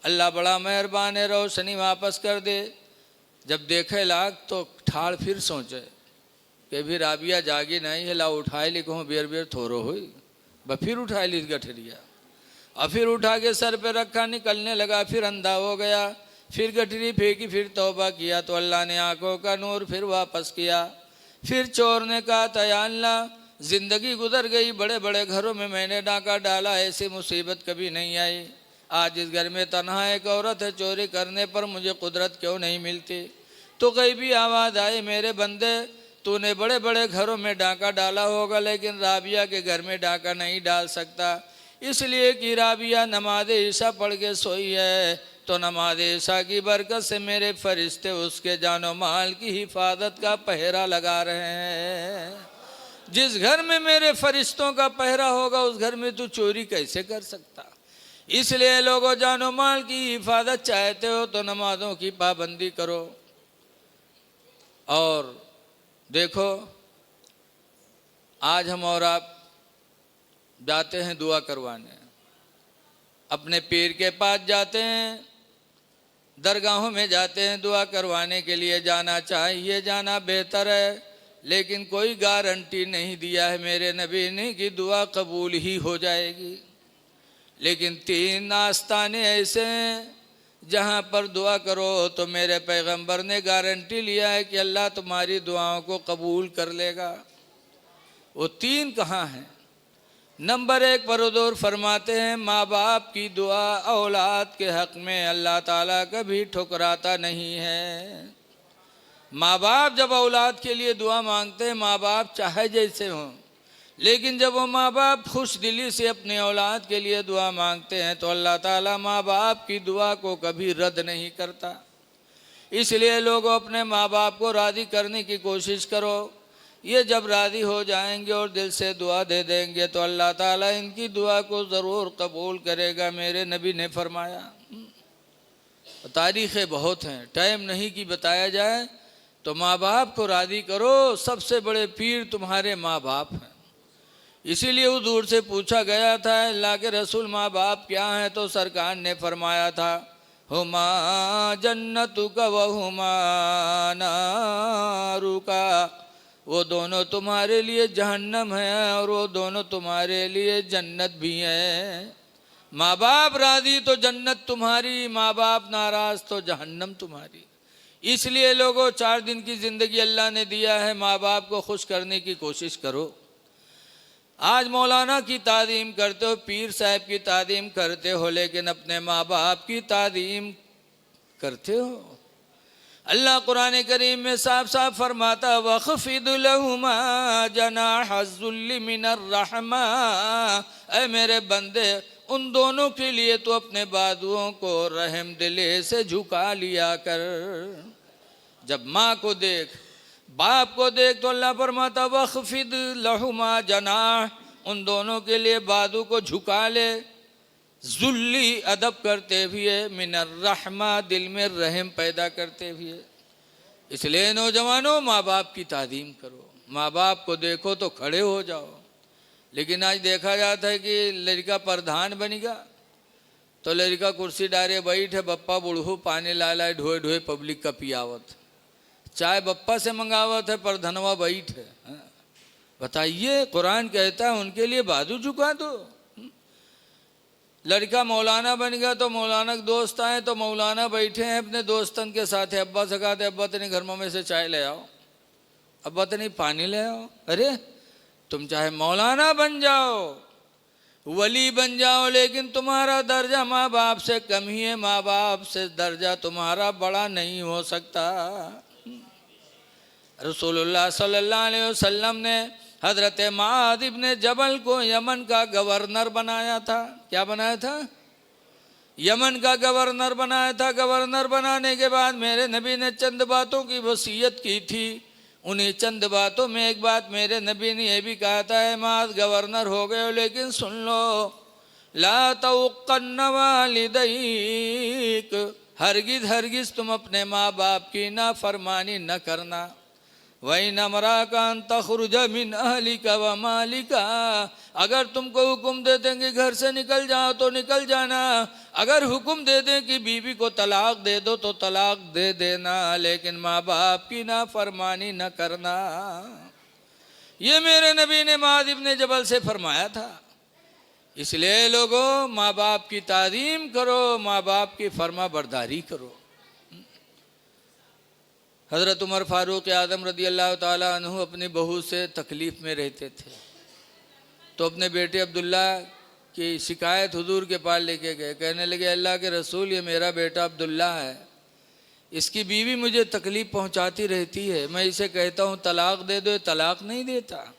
अल्लाह बड़ा मेहरबान है, रोशनी वापस कर दे। जब देखे लाग तो ठाड़ फिर सोचे कि भी राबिया जागी नहीं है, ला उठाए ली कहूँ बेर बेर थोरो हुई, फिर उठाए ली गठरिया और फिर उठा के सर पे रखा, निकलने लगा, फिर अंधा हो गया। फिर गठरी फेंकी, फिर तौबा किया तो अल्लाह ने आंखों का नूर फिर वापस किया। फिर चोर ने कहा था या अल्लाह ज़िंदगी गुजर गई, बड़े बड़े घरों में मैंने डाका डाला, ऐसी मुसीबत कभी नहीं आई। आज इस घर में तन्हा एक औरत है, चोरी करने पर मुझे कुदरत क्यों नहीं मिलती? तो कहीं भी आवाज़ आई मेरे बंदे तूने बड़े बड़े घरों में डाका डाला होगा लेकिन राबिया के घर में डाका नहीं डाल सकता, इसलिए कि राबिया नमाज ईशा पढ़ के सोई है। तो नमाज ईशा की बरकत से मेरे फरिश्ते उसके जानो माल की हिफाजत का पहरा लगा रहे हैं। जिस घर में मेरे फरिश्तों का पहरा होगा उस घर में तू चोरी कैसे कर सकता? इसलिए लोगों, जानो माल की हिफाजत चाहते हो तो नमाजों की पाबंदी करो। और देखो, आज हम और आप जाते हैं दुआ करवाने, अपने पीर के पास जाते हैं, दरगाहों में जाते हैं, दुआ करवाने के लिए जाना चाहिए, जाना बेहतर है, लेकिन कोई गारंटी नहीं दिया है मेरे नबी ने कि दुआ कबूल ही हो जाएगी। लेकिन 3 आस्ताने ऐसे हैं जहाँ पर दुआ करो तो मेरे पैगंबर ने गारंटी लिया है कि अल्लाह तुम्हारी दुआओं को कबूल कर लेगा। वो 3 कहाँ हैं? नंबर 1 पर हुज़ूर फरमाते हैं, माँ बाप की दुआ औलाद के हक़ में अल्लाह ताला कभी ठुकराता नहीं है। माँ बाप जब औलाद के लिए दुआ मांगते हैं, माँ बाप चाहे जैसे हों, लेकिन जब वो माँ बाप खुश दिली से अपने औलाद के लिए दुआ मांगते हैं तो अल्लाह ताला माँ बाप की दुआ को कभी रद्द नहीं करता। इसलिए लोगों अपने माँ बाप को राज़ी करने की कोशिश करो। ये जब राज़ी हो जाएंगे और दिल से दुआ दे देंगे तो अल्लाह ताला इनकी दुआ को ज़रूर कबूल करेगा, मेरे नबी ने फरमाया। तारीख़ें बहुत हैं, टाइम नहीं कि बताया जाए। तो माँ बाप को राज़ी करो, सबसे बड़े पीर तुम्हारे माँ बाप हैं। इसीलिए हुज़ूर से पूछा गया था, अल्लाह के रसूल माँ बाप क्या हैं? तो सरकार ने फरमाया था, हुमा जन्नतुका व हुमा नारुका, वो दोनों तुम्हारे लिए जहन्नम है और वो दोनों तुम्हारे लिए जन्नत भी है। माँ बाप राज़ी तो जन्नत तुम्हारी, माँ बाप नाराज़ तो जहन्नम तुम्हारी। इसलिए लोगों 4 दिन की ज़िंदगी अल्लाह ने दिया है, माँ बाप को खुश करने की कोशिश करो। आज मौलाना की तादीम करते हो, पीर साहब की तादीम करते हो, लेकिन अपने माँ बाप की तादीम करते हो? अल्लाह कुरान करीम में साफ साफ फरमाता, वख़फ़िद लहुमा जनाहज़्ज़ुल्लि मिनर रहमा, ऐ मेरे बंदे उन दोनों के लिए तो अपने बाजुओं को रहम दिले से झुका लिया कर। जब माँ को देख, बाप को देख तो अल्लाह फरमाता, वख़फ़िद लहुमा जनाह, उन दोनों के लिए बाजू को झुका ले, ज़ुल्ली अदब करते हुए, मिनर रहमा दिल में रहम पैदा करते हुए। इसलिए नौजवानों माँ बाप की तादीम करो, माँ बाप को देखो तो खड़े हो जाओ। लेकिन आज देखा जाता है कि लड़का प्रधान बनेगा तो लड़का कुर्सी डारे बैठे, बप्पा बुढ़ू पानी लाए ढोए ढोए पब्लिक का पियावत, चाय बप्पा से मंगावत है, प्रधनवा बैठ है। बताइए, कुरान कहता है उनके लिए बाजू झुका दो। लड़का मौलाना बन गया तो मौलाना के दोस्त आए तो मौलाना बैठे हैं अपने दोस्तन के साथ, अब्बा से कहते अब्बा तनी घर में से चाय ले आओ, अब्बा तनी पानी ले आओ। अरे तुम चाहे मौलाना बन जाओ, वली बन जाओ, लेकिन तुम्हारा दर्जा माँ बाप से कम ही है, माँ बाप से दर्जा तुम्हारा बड़ा नहीं हो सकता। रसूलुल्लाह सल्लल्लाहु अलैहि वसल्लम ने हज़रत मुआज़ इब्ने जबल को यमन का गवर्नर बनाया था। क्या बनाया था? यमन का गवर्नर बनाया था। गवर्नर बनाने के बाद मेरे नबी ने चंद बातों की वसीयत की थी। उन्हीं चंद बातों में एक बात मेरे नबी ने यह भी कहा था, मुआज़ गवर्नर हो गए हो लेकिन सुन लो, ला तउक़्क़न्न वालिदैक, हरगिज़ हरगिज़ तुम अपने माँ बाप की नाफरमानी न करना। वही नमरा का तखरुज मिन अहलिका व मालिका, अगर तुमको हुक्म दे देंगे घर से निकल जाओ तो निकल जाना, अगर हुक्म दे दें कि बीवी को तलाक दे दो तो तलाक दे देना, लेकिन माँ बाप की नाफरमानी न करना। ये मेरे नबी ने मुआज़ इब्ने जबल से फरमाया था। इसलिए लोगों माँ बाप की ताज़ीम करो, माँ बाप की फर्मा बरदारी करो। हज़रत उमर फ़ारूक आज़म रज़ी अल्लाह ताला अन्हु अपनी बहू से तकलीफ़ में रहते थे, तो अपने बेटे अब्दुल्ला की शिकायत हुजूर के पास लेके गए। कहने लगे, अल्लाह के रसूल, ये मेरा बेटा अब्दुल्ला है, इसकी बीवी मुझे तकलीफ़ पहुंचाती रहती है, मैं इसे कहता हूँ तलाक दे दो, तलाक नहीं देता।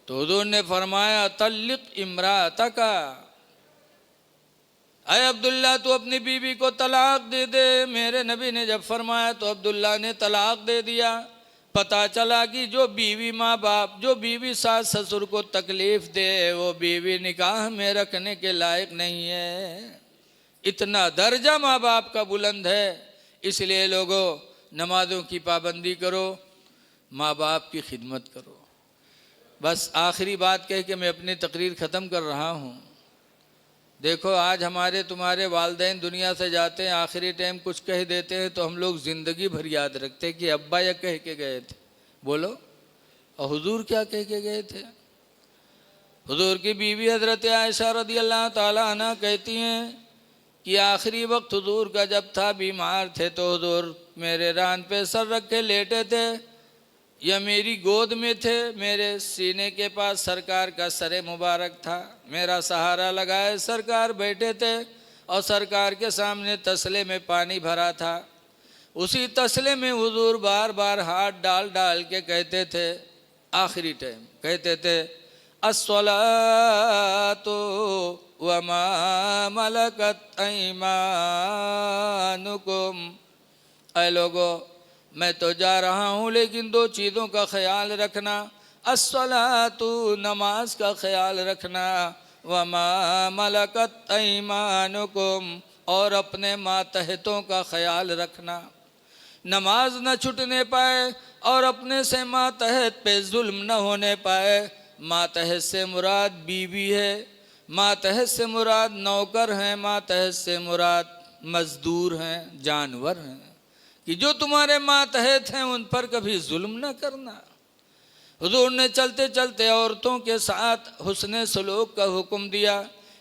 तो हुजूर ने फरमाया, तल्लिक़ इम्राअतका, अय अब्दुल्ला तू अपनी बीवी को तलाक दे दे। मेरे नबी ने जब फरमाया तो अब्दुल्ला ने तलाक दे दिया। पता चला कि जो बीवी माँ बाप, जो बीवी सास ससुर को तकलीफ़ दे वो बीवी निकाह में रखने के लायक नहीं है। इतना दर्जा माँ बाप का बुलंद है। इसलिए लोगों नमाज़ों की पाबंदी करो, माँ बाप की खिदमत करो। बस आखिरी बात कह के मैं अपनी तकरीर ख़त्म कर रहा हूँ। देखो आज हमारे तुम्हारे वालिदैन दुनिया से जाते हैं, आखिरी टाइम कुछ कह देते हैं तो हम लोग ज़िंदगी भर याद रखते हैं कि अब्बा यह कह के गए थे। बोलो, और हुजूर क्या कह के गए थे? हुजूर की बीवी हज़रत आयशा रदी अल्लाह ताला अन्हा कहती हैं कि आखिरी वक्त हुजूर का जब था, बीमार थे, तो हुजूर मेरे रान पे सर रख के लेटे थे या मेरी गोद में थे। मेरे सीने के पास सरकार का सर मुबारक था, मेरा सहारा लगाए सरकार बैठे थे और सरकार के सामने तसले में पानी भरा था। उसी तसले में हुजूर बार बार हाथ डाल डाल के कहते थे, आखिरी टाइम कहते थे, अस्सलातु व मा मलकत ऐमानुकुम। ऐ लोगो, मैं तो जा रहा हूँ लेकिन दो चीज़ों का ख्याल रखना, अस्सलातु नमाज का ख्याल रखना, व मा मलकत ऐमानुकुम और अपने मातहतों का ख्याल रखना। नमाज न छूटने पाए और अपने से मातहत पे जुल्म न होने पाए। मातहत से मुराद बीवी है, मातहत से मुराद नौकर हैं, मातहत से मुराद मजदूर हैं, जानवर हैं, कि जो तुम्हारे मातहत हैं उन पर कभी जुल्म न करना। हुजूर ने चलते चलते औरतों के साथ हुस्न सलूक का हुक्म दिया।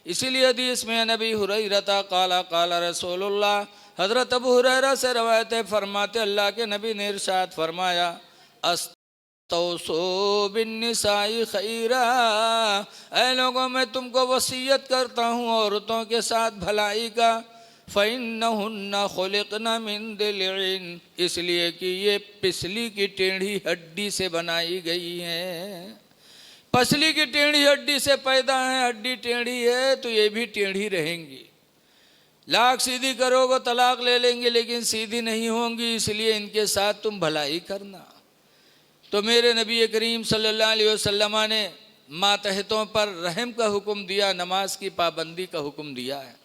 इसीलिए हदीस में नबी हुरैरा काला काला रसूलुल्लाह, हज़रत अबू हुरैरा से रवायत है, फरमाते अल्लाह के नबी ने इरशाद फरमाया, अस्तौसो बिन्निसाई खैरा। ऐ लोगों, मैं तुमको वसीयत करता हूँ औरतों के साथ भलाई का। फ़इन्नहुन्ना खुलिक़ना मिन दिलिन, इसलिए कि ये पिसली की टेढ़ी हड्डी से बनाई गई हैं। पसली की टेढ़ी हड्डी से पैदा है, हड्डी टेढ़ी है तो ये भी टेढ़ी रहेंगी। लाख सीधी करोगे तलाक ले लेंगे लेकिन सीधी नहीं होंगी, इसलिए इनके साथ तुम भलाई करना। तो मेरे नबी करीम सल्लल्लाहु अलैहि वसल्लम ने मातहतों पर रहम का हुक्म दिया, नमाज की पाबंदी का हुक्म दिया है।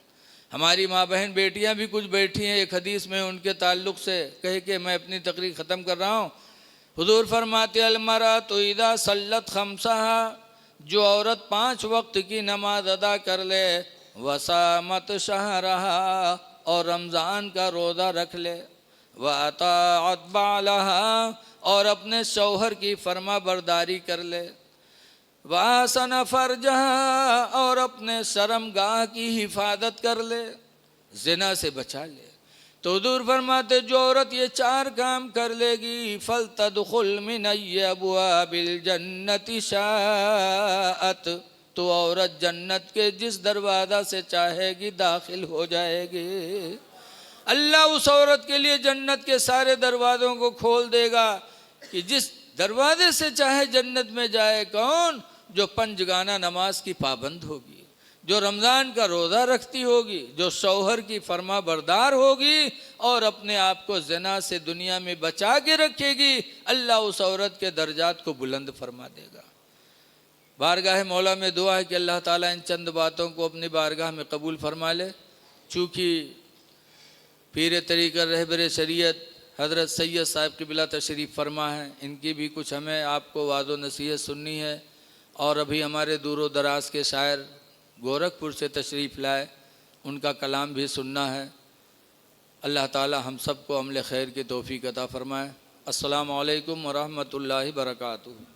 हमारी माँ बहन बेटियाँ भी कुछ बैठी हैं, एक हदीस में उनके ताल्लुक़ से कह के मैं अपनी तकरीर ख़त्म कर रहा हूँ। हुजूर फरमाते अलमरातु इज़ा सल्लत खम्सहा, जो औरत 5 वक्त की नमाज अदा कर ले, वसामत शहरहा और रमज़ान का रोज़ा रख ले, व अताअत बालहा और अपने शौहर की फरमा बरदारी कर ले, वासन फरजहा और अपने शर्मगाह की हिफाजत कर ले, जिना से बचा ले। तो हुजूर फरमाते जो औरत ये 4 काम कर लेगी, फल तदखुल मिन अब्वाबिल जन्नति शाअत, तो औरत जन्नत के जिस दरवाज़ा से चाहेगी दाखिल हो जाएगी। अल्लाह उस औरत के लिए जन्नत के सारे दरवाज़ों को खोल देगा कि जिस दरवाजे से चाहे जन्नत में जाए। कौन? जो पंजगाना नमाज की पाबंद होगी, जो रमज़ान का रोज़ा रखती होगी, जो शौहर की फरमा बरदार होगी और अपने आप को ज़िना से दुनिया में बचा के रखेगी। अल्लाह उस औरत के दर्जात को बुलंद फरमा देगा। बारगाह मौला में दुआ है कि अल्लाह ताला इन चंद बातों को अपनी बारगाह में कबूल फरमा ले। चूँकि पीर तरीक़त रहबर शरीयत हज़रत सैयद साहब की बिला तशरीफ़ फरमा है, इनकी भी कुछ हमें आपको वाज़ो नसीहत सुननी है। और अभी हमारे दूर दराज के शायर गोरखपुर से तशरीफ़ लाए, उनका कलाम भी सुनना है। अल्लाह ताला हम सब को अमल खैर की तौफ़ीक़ अता फ़रमाए। अस्सलामु अलैकुम व रहमतुल्लाहि व बरकातुहू।